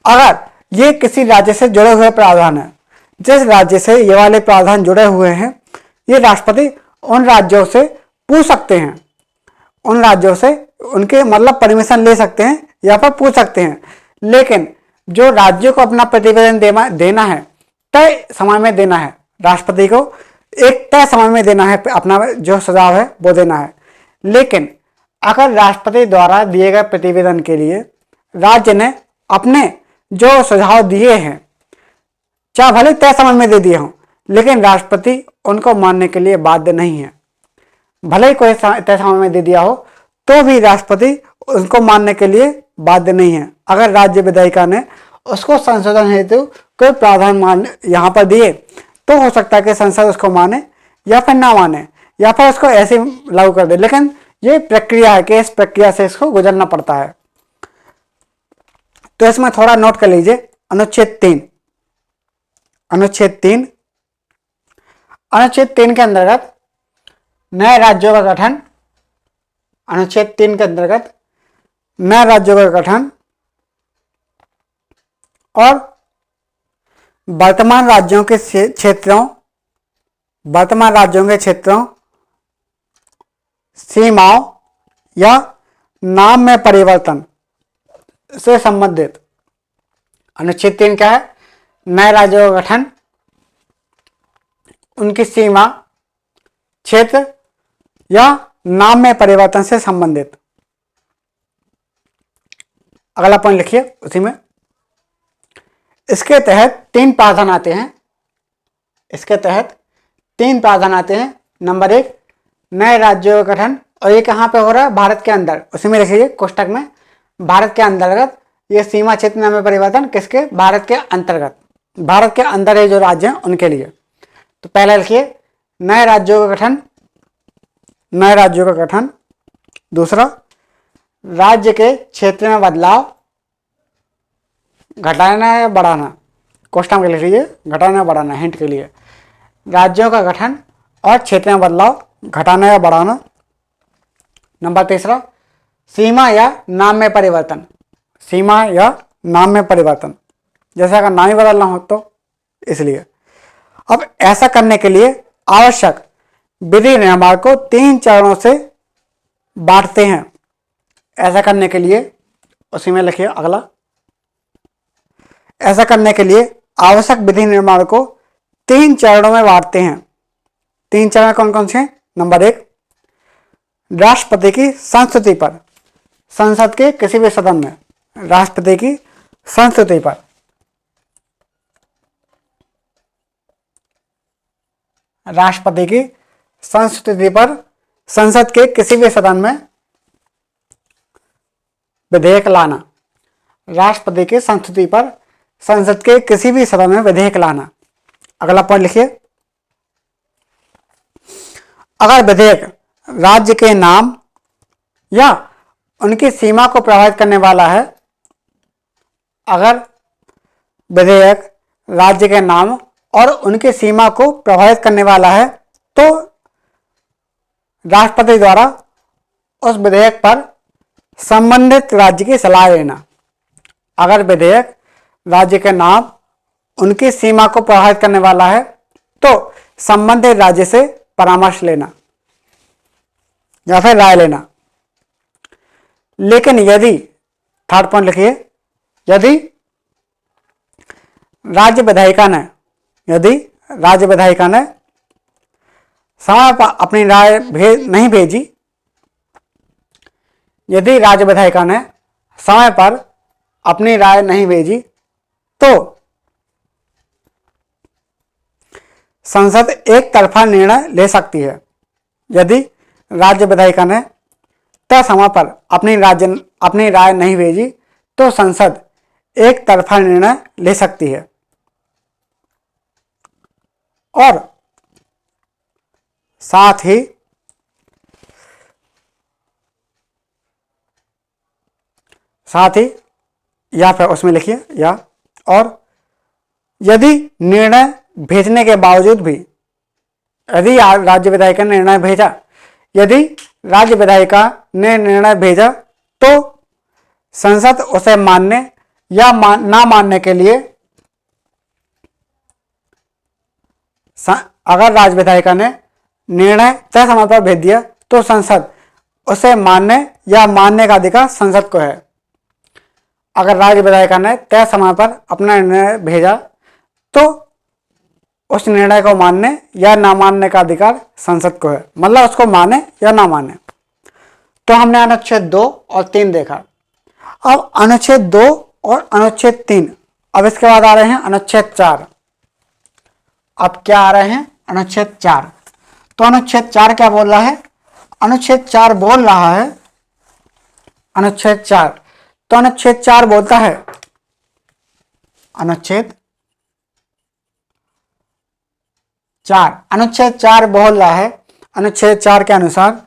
अगर ये किसी राज्य से जुड़े हुए प्रावधान है, जिस राज्य से ये वाले प्रावधान जुड़े हुए हैं, ये राष्ट्रपति उन राज्यों से पूछ सकते हैं, उन राज्यों से उनके मतलब परमिशन ले सकते हैं या पर पूछ सकते हैं। लेकिन जो राज्यों को अपना प्रतिवेदन देना है, तय समय में देना है, राष्ट्रपति को एक तय समय में देना है, अपना जो सुझाव है वो देना है। लेकिन अगर राष्ट्रपति द्वारा दिए गए प्रतिवेदन के लिए राज्य ने अपने जो सुझाव दिए हैं, चाहे भले तय समय में दे दिए हों, लेकिन राष्ट्रपति उनको मानने के लिए बाध्य नहीं है। भले ही कोई तय समय में दे दिया हो तो भी राष्ट्रपति उनको मानने के लिए बाध्य नहीं है। अगर राज्य विधायिका ने उसको संशोधन हेतु कोई प्रावधान मान यहाँ पर दिए तो हो सकता है कि संसद उसको माने या फिर ना माने या फिर उसको ऐसे लागू कर दे। लेकिन ये प्रक्रिया है कि इस प्रक्रिया से इसको गुजरना पड़ता है। तो इसमें थोड़ा नोट कर लीजिए, अनुच्छेद 3 के अंतर्गत नए राज्यों का गठन, अनुच्छेद 3 के अंतर्गत नए राज्यों का गठन और वर्तमान राज्यों के क्षेत्रों, सीमाओं या नाम में परिवर्तन से संबंधित। अनुच्छेद 3 क्या है, नए राज्यों का गठन, उनकी सीमा, क्षेत्र या नाम में परिवर्तन से संबंधित। अगला पॉइंट लिखिए उसी में। इसके तहत 3 प्रावधान आते हैं। नंबर 1, नए राज्यों का गठन, और ये कहाँ पे हो रहा है, भारत के अंदर। उसी में लिखिए कोष्टक में, भारत के अंतर्गत ये सीमा क्षेत्र नाम में परिवर्तन किसके, भारत के अंतर्गत, भारत के अंदर है जो राज्य हैं उनके लिए। तो पहले लिखिए नए राज्यों का गठन। दूसरा, राज्य के क्षेत्र में बदलाव, घटाना या बढ़ाना, क्वेश्चन के लिख लीजिए घटाना या बढ़ाना, हिंट के लिए। राज्यों का गठन और क्षेत्र में बदलाव, घटाना या बढ़ाना। नंबर 3, सीमा या नाम में परिवर्तन, जैसे अगर नाम ही बदलना हो तो इसलिए। अब ऐसा करने के लिए आवश्यक विधि निर्माण को 3 चरणों से बांटते हैं। ऐसा करने के लिए उसी में लिखिए अगला, ऐसा करने के लिए आवश्यक विधि निर्माण को 3 चरणों में बांटते हैं। 3 चरण कौन कौन से? नंबर 1, राष्ट्रपति की संस्तुति पर, संसद के किसी भी सदन में राष्ट्रपति की संस्तुति पर, राष्ट्रपति की संस्तुति पर संसद के किसी भी सदन में विधेयक लाना, राष्ट्रपति की संस्तुति पर संसद के किसी भी सदन में विधेयक लाना। अगला पॉइंट लिखिए, अगर विधेयक राज्य के नाम या उनकी सीमा को प्रभावित करने वाला है, अगर विधेयक राज्य के नाम और उनकी सीमा को प्रभावित करने वाला है तो राष्ट्रपति द्वारा उस विधेयक पर संबंधित राज्य की सलाह लेना। अगर विधेयक राज्य के नाम, उनकी सीमा को प्रभावित करने वाला है तो संबंधित राज्य से परामर्श लेना या फिर राय लेना। लेकिन यदि, थर्ड पॉइंट लिखिए, यदि राज्य विधायिका ने समय पर अपनी राय नहीं भेजी, यदि राज्य विधायिका ने समय पर अपनी राय नहीं भेजी तो संसद एक तरफा निर्णय ले सकती है। यदि राज्य विधायिका ने तय समय पर अपनी राय नहीं भेजी तो संसद एक तरफा निर्णय ले सकती है। और साथ ही साथ ही या फिर उसमें लिखिए या, और यदि निर्णय भेजने के बावजूद भी, यदि राज्य विधायिका ने निर्णय भेजा, यदि राज्य विधायिका ने निर्णय भेजा तो संसद उसे मानने या ना मानने के लिए, अगर राज्य विधायिका ने निर्णय तय समय पर भेज दिया तो संसद उसे मानने या मानने का अधिकार संसद को है। अगर राज्य विधायिका ने तय समय पर अपना निर्णय भेजा तो उस निर्णय को मानने या ना मानने का अधिकार संसद को है, मतलब उसको माने या ना माने। तो हमने अनुच्छेद 2 और 3 देखा। अब अनुच्छेद 2 और अनुच्छेद 3, अब इसके बाद आ रहे हैं अनुच्छेद 4। अब क्या आ रहे हैं? अनुच्छेद 4। तो अनुच्छेद 4 क्या बोल रहा है? अनुच्छेद 4 बोल रहा है, अनुच्छेद 4, तो अनुच्छेद 4 बोलता है, अनुच्छेद 4 बोल रहा है, अनुच्छेद 4 के अनुसार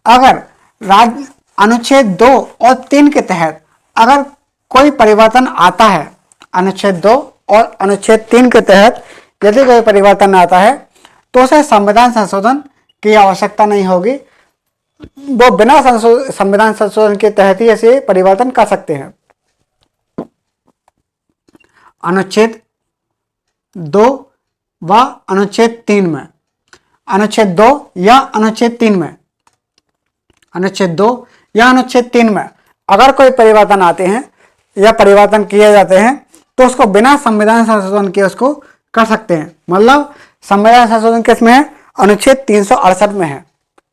अगर अनुच्छेद 2 और 3 के तहत अगर कोई परिवर्तन आता है, अनुच्छेद 2 और अनुच्छेद 3 के तहत यदि कोई परिवर्तन आता है तो उसे संविधान संशोधन की आवश्यकता नहीं होगी, वो बिना संविधान संशोधन के तहत ही ऐसे परिवर्तन कर सकते हैं। अनुच्छेद 2 व अनुच्छेद 3 में, अनुच्छेद 2 या अनुच्छेद 3 में, अनुच्छेद 2 या अनुच्छेद 3 में अगर कोई परिवर्तन आते हैं या परिवर्तन किए जाते हैं तो उसको बिना संविधान संशोधन के उसको कर सकते हैं। मतलब संविधान संशोधन किस में है? अनुच्छेद 368 में है।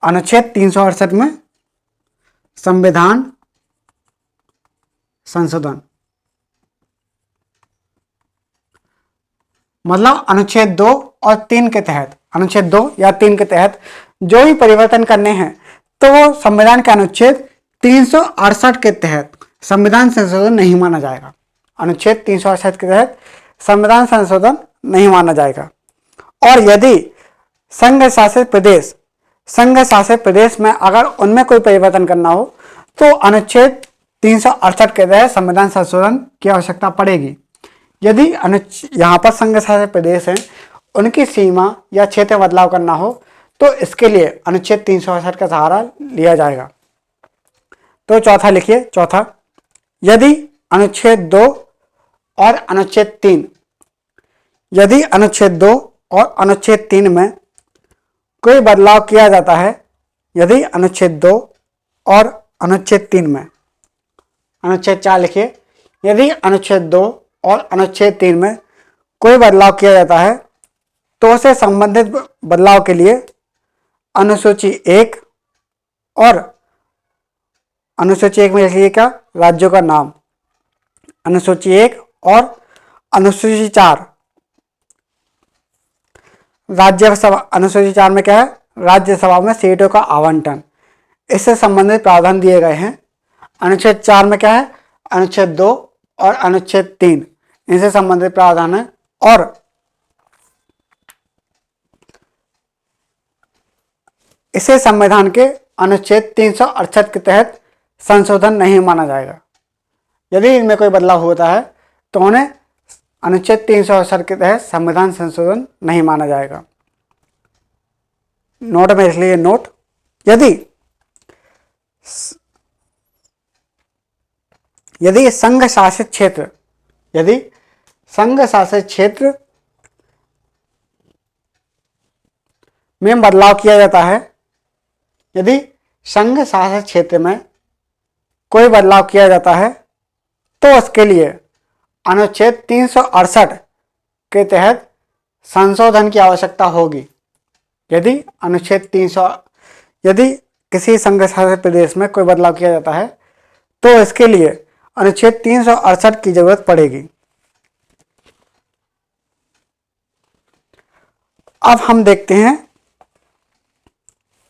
अनुच्छेद 368 में संविधान संशोधन, मतलब अनुच्छेद 2 और 3 के तहत, अनुच्छेद 2 या 3 के तहत जो भी परिवर्तन करने हैं तो वो संविधान के अनुच्छेद 368 के तहत संविधान संशोधन नहीं माना जाएगा। अनुच्छेद 368 के तहत संविधान संशोधन नहीं माना जाएगा। और यदि संघ शासित प्रदेश में अगर उनमें कोई परिवर्तन करना हो तो अनुच्छेद 368 के तहत संविधान संशोधन की आवश्यकता पड़ेगी। यदि यहाँ पर संघ शासित प्रदेश हैं, उनकी सीमा या क्षेत्र बदलाव करना हो तो इसके लिए अनुच्छेद 368 का सहारा लिया जाएगा। तो चौथा लिखिए, चौथा, यदि अनुच्छेद 2 और अनुच्छेद 3, यदि अनुच्छेद 2 और अनुच्छेद 3 में कोई बदलाव किया जाता है, यदि अनुच्छेद 2 और अनुच्छेद 3 में, अनुच्छेद 4 लिखिए, यदि अनुच्छेद 2 और अनुच्छेद 3 में कोई बदलाव किया जाता है तो उसे संबंधित बदलाव के लिए अनुसूची 1 और अनुसूची 1 में लिखिए क्या? राज्यों का नाम। अनुसूची 1 और अनुसूची 4 राज्यसभा, अनुसूची 4 में क्या है? राज्यसभा में सीटों का आवंटन, इससे संबंधित प्रावधान दिए गए हैं। अनुच्छेद 4 में क्या है? अनुच्छेद 2 और अनुच्छेद 3 इनसे संबंधित प्रावधान है और इसे संविधान के अनुच्छेद 368 के तहत संशोधन नहीं माना जाएगा। यदि इनमें कोई बदलाव होता है तो उन्हें अनुच्छेद 368 के तहत संविधान संशोधन नहीं माना जाएगा। नोट में इसलिए नोट, यदि संघ शासित क्षेत्र, यदि संघ शासित क्षेत्र में बदलाव किया जाता है, यदि संघ शासित क्षेत्र में कोई बदलाव किया जाता है तो उसके लिए अनुच्छेद 368 के तहत संशोधन की आवश्यकता होगी। यदि अनुच्छेद 300, यदि किसी संघ शासित प्रदेश में कोई बदलाव किया जाता है तो इसके लिए अनुच्छेद 368 की जरूरत पड़ेगी। अब हम देखते हैं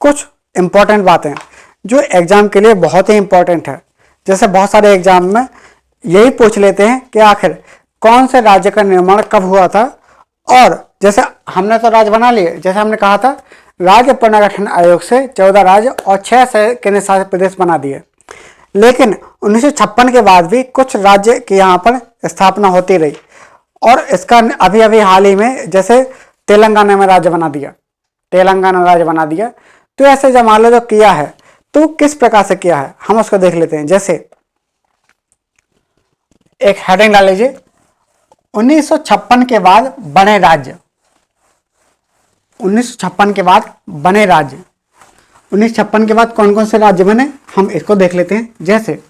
कुछ इंपॉर्टेंट बातें जो एग्जाम के लिए बहुत ही इंपॉर्टेंट है। जैसे बहुत सारे एग्जाम में यही पूछ लेते हैं कि आखिर कौन से राज्य का निर्माण कब हुआ था, और जैसे हमने तो राज्य बना लिए, जैसे हमने कहा था राज्य पुनर्गठन आयोग से 14 राज्य और 6 केंद्र शासित प्रदेश बना दिए, लेकिन 1956 के बाद भी कुछ राज्य की यहाँ पर स्थापना होती रही और इसका अभी अभी हाल ही में जैसे तेलंगाना में राज्य बना दिया, तेलंगाना राज्य बना दिया। तो ऐसे जब मान लो जो किया है तो किस प्रकार से किया है हम उसको देख लेते हैं। जैसे एक हेडिंग डाल लीजिए, 1956 के बाद बने राज्य, 1956 के बाद बने राज्य। 1956 के बाद कौन कौन से राज्य बने हम इसको देख लेते हैं। जैसे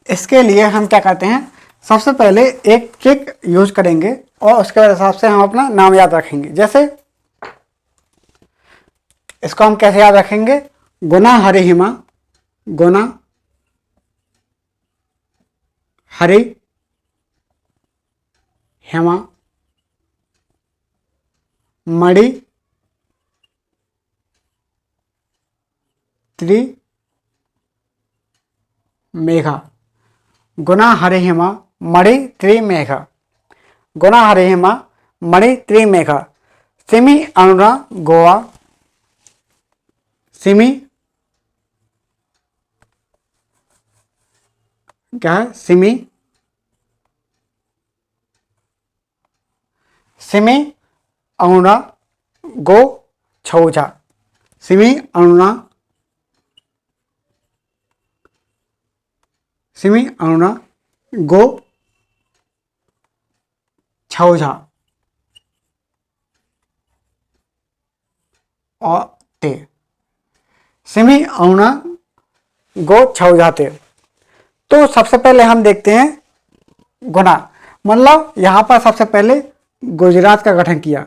इसके लिए हम क्या करते हैं, सबसे पहले एक ट्रिक यूज करेंगे और उसके हिसाब से हम अपना नाम याद रखेंगे। जैसे इसको हम कैसे याद रखेंगे, गुना हरि हिमा, गुना हरि हेमा मणि त्रि मेघा, गुना हरि हिमा मणि त्रि मेघा, गुना हरि हिमा मणि त्रि मेघा। सिमी अरुणा गोवा, सिमी क्या है, सिमी, सिमी अरुणा गो छौजा, सिमी अरुणा, सिमी अरुणा गो छौजा और ते, सिमी अरुणा गो छौजाते। तो सबसे पहले हम देखते हैं गुना, मतलब यहाँ पर सबसे पहले गुजरात का गठन किया।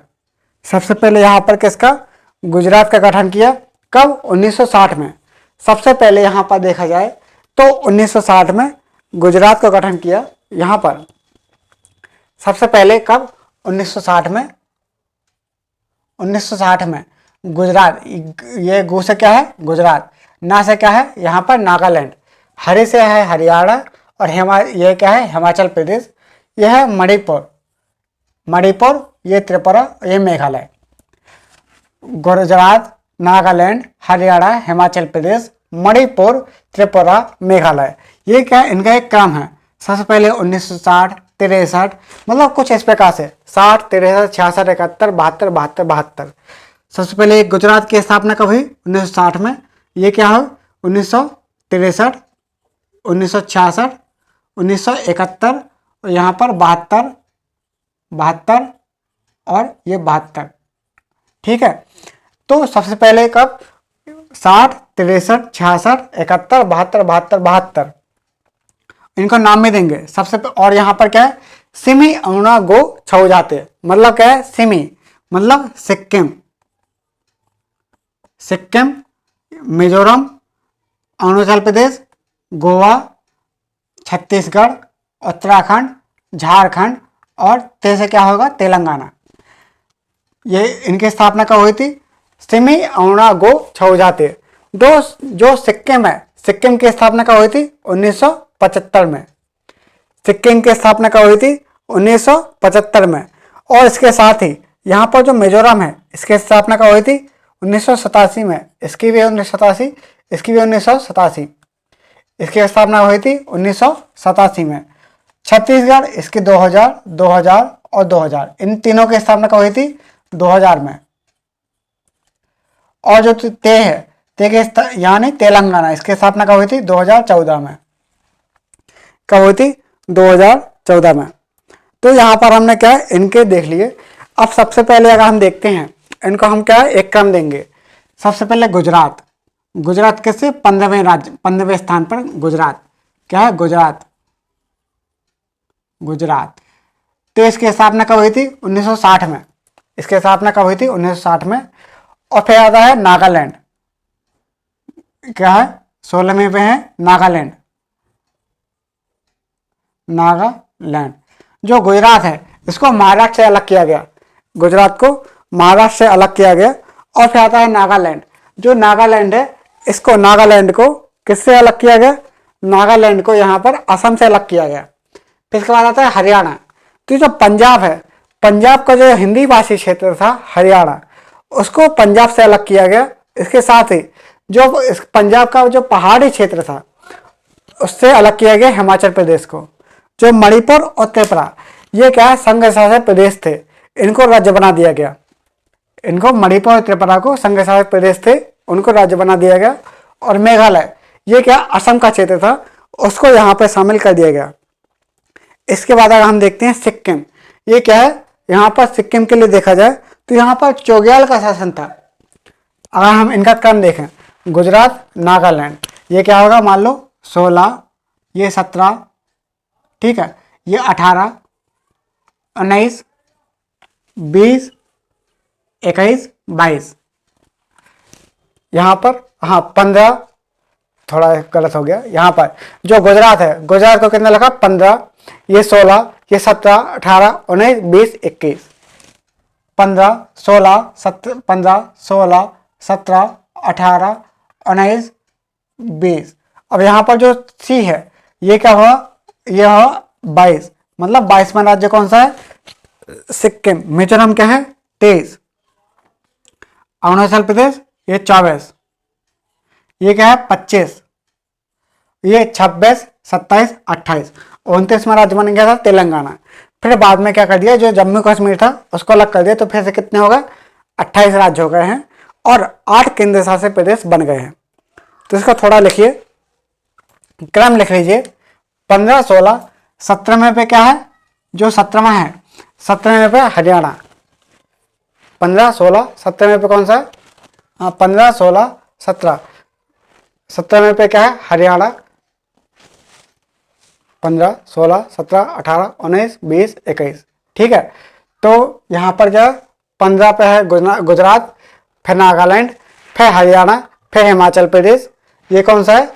सबसे पहले यहाँ पर किसका, गुजरात का गठन किया। कब, 1960 में। सबसे पहले यहाँ पर देखा जाए तो 1960 में गुजरात का गठन किया। यहाँ पर सबसे पहले कब, 1960 में, 1960 में गुजरात, ये गु से क्या है गुजरात, ना से क्या है यहाँ पर नागालैंड, हरि से है हरियाणा और ये क्या है हिमाचल प्रदेश, यह है मणिपुर, मणिपुर ये त्रिपुरा, ये मेघालय। गुजरात, नागालैंड, हरियाणा, हिमाचल प्रदेश, मणिपुर, त्रिपुरा, मेघालय, ये क्या है इनका एक क्रम है। सबसे पहले 1960, 63, मतलब कुछ इस प्रकार से 60, 63, 66, 71, 72, 72, 72। सबसे पहले गुजरात की स्थापना कब हुई, 1960 में। ये क्या हो, 1963, 1966, 1971 और यहाँ पर 72, 72 और ये 72। ठीक है, तो सबसे पहले कब, 60, 63, 66, 71, 72, 72, 72, इनको नाम में देंगे सबसे और यहाँ पर क्या है, सिमी अरुणा गो छौजाते, मतलब क्या है, सिमी मतलब सिक्किम, सिक्किम, मिजोरम, अरुणाचल प्रदेश, गोवा, छत्तीसगढ़, उत्तराखंड, झारखंड और से क्या होगा तेलंगाना। ये इनकी स्थापना कब हुई थी, सिमी अरुणा गो छौजाते। जो सिक्किम है, सिक्किम की स्थापना कब हुई थी, 1975 में। सिक्किम की स्थापना कब हुई थी, 1975 में। और इसके साथ ही यहाँ पर जो मिजोरम है, इसकी स्थापना कब हुई थी, 1987 में। इसकी भी 1987, इसकी भी 1987, इसकी स्थापना हुई थी 1987 में। छत्तीसगढ़, इसकी 2000, 2000 और 2000, इन तीनों की स्थापना कब हुई थी, 2000 में। और जो ते है, ते के यानी तेलंगाना, इसकी स्थापना कब हुई थी, 2014 में। कब हुई थी, 2014 में। तो यहाँ पर हमने क्या है इनके देख लिए। अब सबसे पहले अगर हम देखते हैं इनको, हम क्या है एक क्रम देंगे। सबसे पहले गुजरात, गुजरात कैसे 15वें राज्य, 15वें स्थान पर गुजरात, क्या है गुजरात, गुजरात। तो इसकी स्थापना कब हुई थी, 1960 में। इसकी स्थापना कब हुई थी, 1960 में। और फिर आता है नागालैंड, क्या है 16वें पे है नागालैंड, नागालैंड। जो गुजरात है इसको महाराष्ट्र से अलग किया गया, गुजरात को महाराष्ट्र से अलग किया गया। और फिर आता है नागालैंड, जो नागालैंड है इसको, नागालैंड को किससे अलग किया गया, नागालैंड को यहाँ पर असम से अलग किया गया। फिर इसके बाद आता है हरियाणा। तो जो पंजाब है, पंजाब का जो हिंदी भाषी क्षेत्र था हरियाणा, उसको पंजाब से अलग किया गया। इसके साथ ही जो पंजाब का जो पहाड़ी क्षेत्र था उससे अलग किया गया हिमाचल प्रदेश को। जो मणिपुर और त्रिपुरा ये क्या है, संघ शासित प्रदेश थे, इनको राज्य बना दिया गया। इनको मणिपुर और त्रिपुरा को संघ शासित प्रदेश थे, उनको राज्य बना दिया गया। और मेघालय ये क्या असम का क्षेत्र था, उसको यहाँ पर शामिल कर दिया गया। इसके बाद अगर हम देखते हैं सिक्किम, ये क्या है, यहाँ पर सिक्किम के लिए देखा जाए तो यहाँ पर चोग्याल का शासन था। अगर हम इनका क्रम देखें, गुजरात, नागालैंड, ये क्या होगा, मान लो 16, ये 17, ठीक है, ये 18, 19, 20, 21, 22, यहाँ पर हाँ 15, थोड़ा गलत हो गया। यहाँ पर जो गुजरात है, गुजरात को कितना लगा, 15, ये 16, ये 17, 18, 19, 20, 21, 15, 16, 17, 18, 19, 20। अब यहाँ पर जो सी है ये क्या हुआ, ये हुआ 22, मतलब 22वां राज्य कौन सा है, सिक्किम। मिजोरम क्या है, 23, अरुणाचल प्रदेश ये 24, ये क्या है 25, ये 26, 27, 28, 29वां राज्य बन गया था तेलंगाना। फिर बाद में क्या कर दिया, जो जम्मू कश्मीर था उसको अलग कर दिया, तो फिर से कितने हो गए, 28 राज्य हो गए हैं और 8 केंद्र शासित प्रदेश बन गए हैं। तो इसको थोड़ा लिखिए, क्रम लिख लीजिए। 15, 16, 17वें पे क्या है, जो 17वां है, 17वें पे हरियाणा। 15, 16, 17वें पे कौन सा है, हाँ 15, 16, 17, 17वें पे क्या है, हरियाणा। 15, 16, 17, 18, 19, 20, 21, ठीक है। तो यहाँ पर जो 15 पे है गुजरात, फिर नागालैंड, फिर हरियाणा, फिर हिमाचल प्रदेश। ये कौन सा है,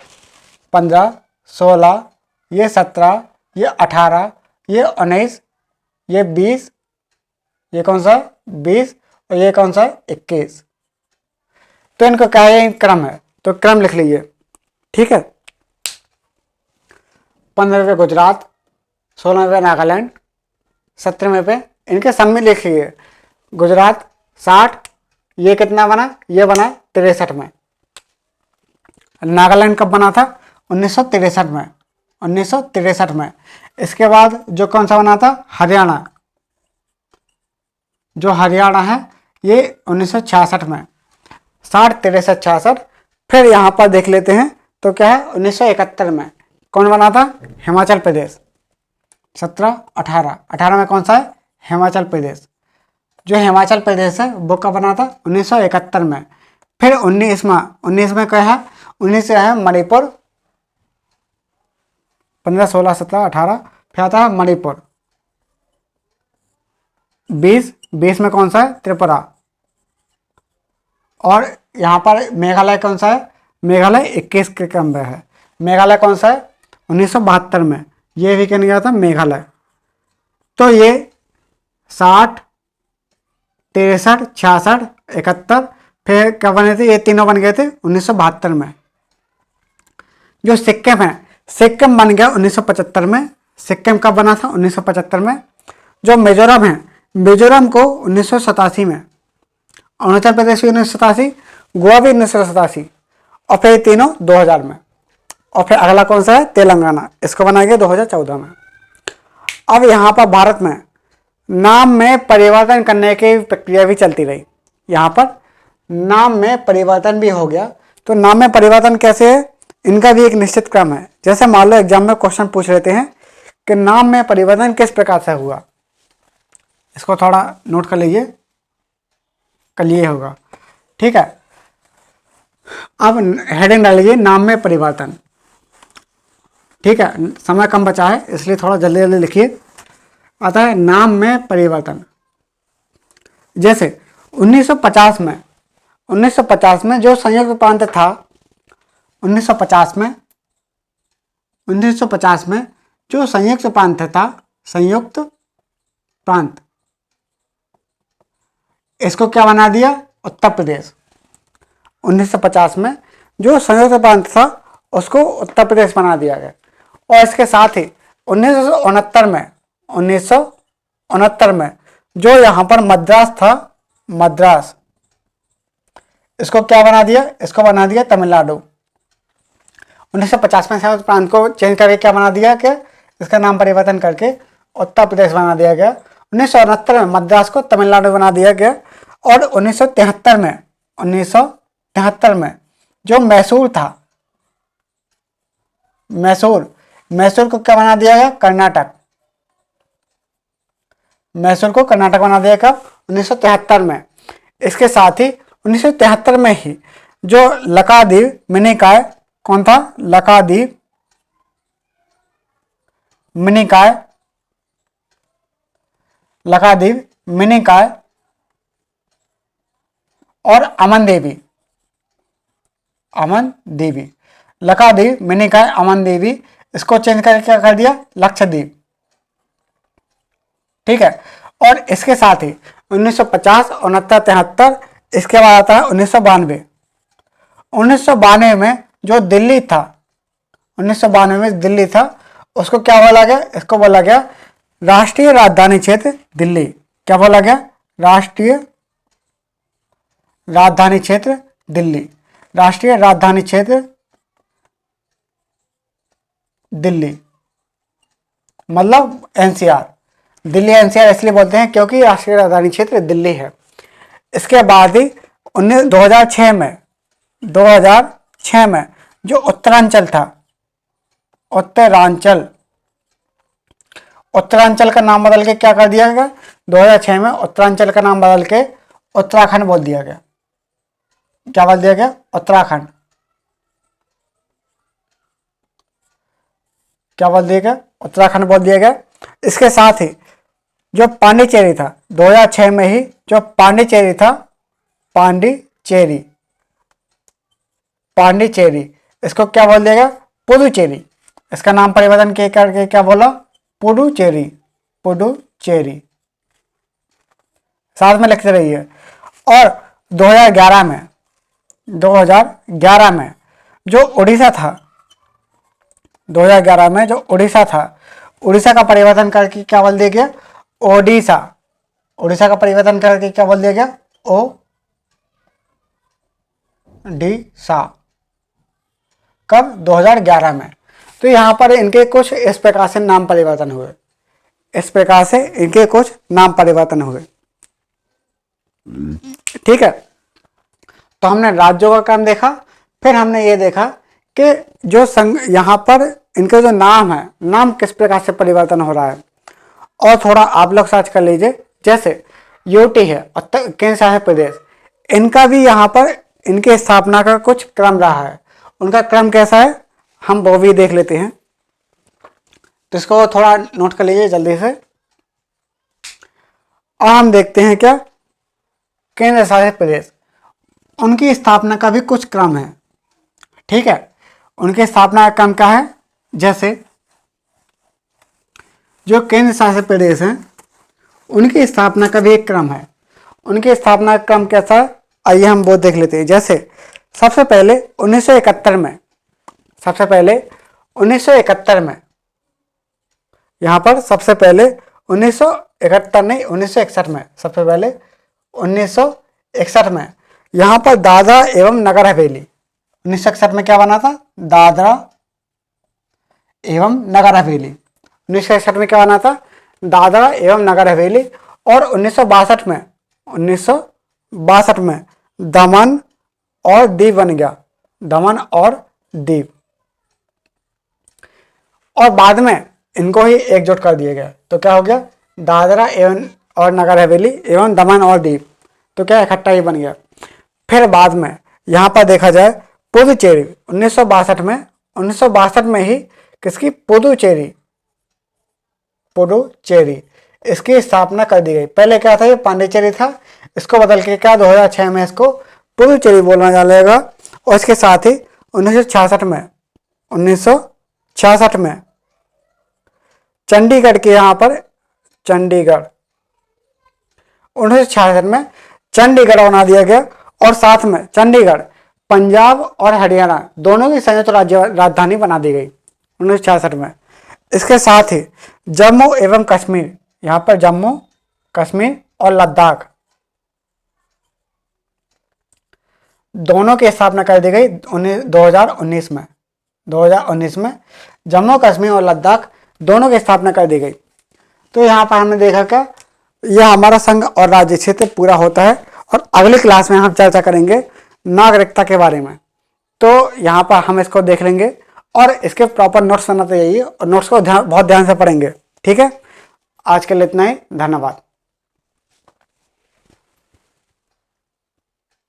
15, 16, ये 17, ये 18, ये 19, ये 20, ये कौन सा 20, और ये कौन सा 21। तो इनको क्या है, क्रम है, तो क्रम लिख लीजिए, ठीक है। 15वें पे गुजरात, 16वें पे नागालैंड, 17वें पे इनके सब में लिख लीजिए। गुजरात 60, ये कितना बना, ये बना 63 में। नागालैंड कब बना था, 1963 में, 1963 में। इसके बाद जो कौन सा बना था, हरियाणा, जो हरियाणा है ये 1966 में, 60, 63, 66। फिर यहाँ पर देख लेते हैं तो क्या है, 1971 में कौन बना था, हिमाचल प्रदेश। 17, 18, 18 में कौन सा है, हिमाचल प्रदेश। जो हिमाचल प्रदेश है वो कब बना था, 1971 में। फिर 19 में क्या है, 19 से है मणिपुर, 15, 16, 17, 18, फिर आता है मणिपुर। 20 में कौन सा है, त्रिपुरा। और यहाँ पर मेघालय कौन सा है, मेघालय 21 के क्रम में है। मेघालय कौन सा है, 1972 में, ये भी कहने गया था मेघालय। तो ये 60, 63, 66, 71, फिर कब बने थे, ये तीनों बन गए थे 1972 में। जो सिक्किम है, सिक्किम बन गया 1975 में। सिक्किम कब बना था, 1975 में। जो मिजोरम है, मिजोरम को 1987 में, अरुणाचल प्रदेश भी 1987, गोवा भी 1987, और फिर तीनों 2000 में। और फिर अगला कौन सा है, तेलंगाना, इसको बनाया गया 2014 में। अब यहाँ पर भारत में नाम में परिवर्तन करने की प्रक्रिया भी चलती रही। यहाँ पर नाम में परिवर्तन भी हो गया। तो नाम में परिवर्तन कैसे है, इनका भी एक निश्चित क्रम है। जैसे मान लो एग्जाम में क्वेश्चन पूछ लेते हैं कि नाम में परिवर्तन किस प्रकार से हुआ, इसको थोड़ा नोट कर लीजिए, कल ये होगा, ठीक है। अब हेडिंग डाल लीजिए, नाम में परिवर्तन, ठीक है। समय कम बचा है इसलिए थोड़ा जल्दी जल्दी लिखिए। आता है नाम में परिवर्तन। जैसे 1950 में जो संयुक्त प्रांत था, 1950 में जो संयुक्त प्रांत था, संयुक्त प्रांत, इसको क्या बना दिया, उत्तर प्रदेश। 1950 में जो संयुक्त प्रांत था उसको उत्तर प्रदेश बना दिया गया। और इसके साथ ही 1969 में जो यहाँ पर मद्रास था, मद्रास, इसको क्या बना दिया, इसको बना दिया तमिलनाडु। 1950 में इस प्रांत को चेंज करके क्या बना दिया गया, इसका नाम परिवर्तन करके उत्तर प्रदेश बना दिया गया। 1969 में मद्रास को तमिलनाडु बना दिया गया। और 1973 में जो मैसूर था, मैसूर को क्या बना दिया गया, कर्नाटक। मैसूर को कर्नाटक बना दिया गया 1973 में। इसके साथ ही 1973 में ही जो लक्षद्वीप मिनिकॉय, कौन था, लक्षद्वीप मिनिकॉय और अमन देवी, लक्षद्वीप मिनिकॉय अमन देवी, इसको चेंज करके क्या कर दिया, लक्षद्वीप। ठीक है। और इसके साथ ही 1950, 69, 73, इसके बाद आता है 1992। 1992 में जो दिल्ली था, 1992 में दिल्ली था, उसको क्या बोला गया, इसको बोला गया राष्ट्रीय राजधानी क्षेत्र दिल्ली। क्या बोला गया, राष्ट्रीय राजधानी क्षेत्र दिल्ली, राष्ट्रीय राजधानी क्षेत्र दिल्ली, मतलब एनसीआर। दिल्ली एनसीआर इसलिए बोलते हैं क्योंकि राष्ट्रीय राजधानी क्षेत्र दिल्ली है। इसके बाद ही 2006 में जो उत्तरांचल था, उत्तरांचल का नाम बदल के क्या कर दिया गया, 2006 में उत्तरांचल का नाम बदल के उत्तराखंड बोल दिया गया। क्या बोल दिया गया, उत्तराखंड। क्या बोल दिया गया, उत्तराखंड बोल दिया गया। इसके साथ ही जो पांडिचेरी था, 2006 में ही जो पांडिचेरी था, पांडिचेरी, इसको क्या बोल दिया गया, पुडुचेरी। इसका नाम परिवर्तन करके क्या बोला, पुडुचेरी। साथ में लिखते रहिए। और 2011 में जो उड़ीसा था, 2011 में जो उड़ीसा था, उड़ीसा का परिवर्तन करके क्या बोल दिया गया, ओडिशा। उड़ीसा का परिवर्तन करके क्या बोल दिया गया, ओडिशा। कब, 2011 में। तो यहाँ पर इनके कुछ इस प्रकार से नाम परिवर्तन हुए, ठीक है। तो हमने राज्यों का क्रम देखा। फिर हमने ये देखा कि जो संघ, यहाँ पर इनके जो नाम है, नाम किस प्रकार से परिवर्तन हो रहा है। और थोड़ा आप लोग सर्च कर लीजिए, जैसे यूटी है, उत्तर केंद्र शासित प्रदेश, इनका भी यहाँ पर इनके स्थापना का कुछ क्रम रहा है। उनका क्रम कैसा है, हम वो भी देख लेते हैं। तो इसको थोड़ा नोट कर लीजिए जल्दी से। और हम देखते हैं क्या, केंद्र शासित प्रदेश, उनकी स्थापना का भी कुछ क्रम है। ठीक है, उनके स्थापना का क्रम क्या है, जैसे जो केंद्र शासित प्रदेश हैं, उनकी स्थापना का भी एक क्रम है। उनकी स्थापना का क्रम कैसा है, आइए हम वो देख लेते हैं। जैसे सबसे पहले 1971 में, यहाँ पर सबसे पहले 1961 नहीं, 1961 में, सबसे पहले 1961 में यहाँ पर दादरा एवं नगर हवेली, 1961 में क्या बना था, दादरा एवं नगर हवेली। 1961 में क्या बना था, दादरा एवं नगर हवेली। और 1962 में दमन और दीव बन गया, दमन और दीव। और बाद में इनको ही एकजुट कर दिया गया, तो क्या हो गया, दादरा एवं और नगर हवेली एवं दमन और दीव, तो क्या इकट्ठा ही बन गया। फिर बाद में यहाँ पर देखा जाए पुदुचेरी, 1962 में ही किसकी, पुडुचेरी, इसकी स्थापना कर दी गई। पहले क्या था, ये पांडिचेरी था, इसको बदल के क्या 2006 में इसको पुडुचेरी बोलना चलेगा। और इसके साथ ही 1966 में चंडीगढ़ के यहाँ पर, चंडीगढ़ 1966 में चंडीगढ़ बना दिया गया। और साथ में चंडीगढ़ पंजाब और हरियाणा दोनों की संयुक्त राजधानी बना दी गई 1966 में। इसके साथ ही जम्मू एवं कश्मीर, यहाँ पर जम्मू कश्मीर और लद्दाख दोनों की स्थापना कर दी गई 2019 में। 2019 में जम्मू कश्मीर और लद्दाख दोनों की स्थापना कर दी गई। तो यहाँ पर हमने देखा क्या, यह हमारा संघ और राज्य क्षेत्र पूरा होता है। और अगली क्लास में हम चर्चा करेंगे नागरिकता के बारे में। तो यहाँ पर हम इसको देख लेंगे और इसके प्रॉपर नोट्स बनाते जाइए और नोट्स को बहुत ध्यान से पढ़ेंगे। ठीक है, आज के लिए इतना ही, धन्यवाद।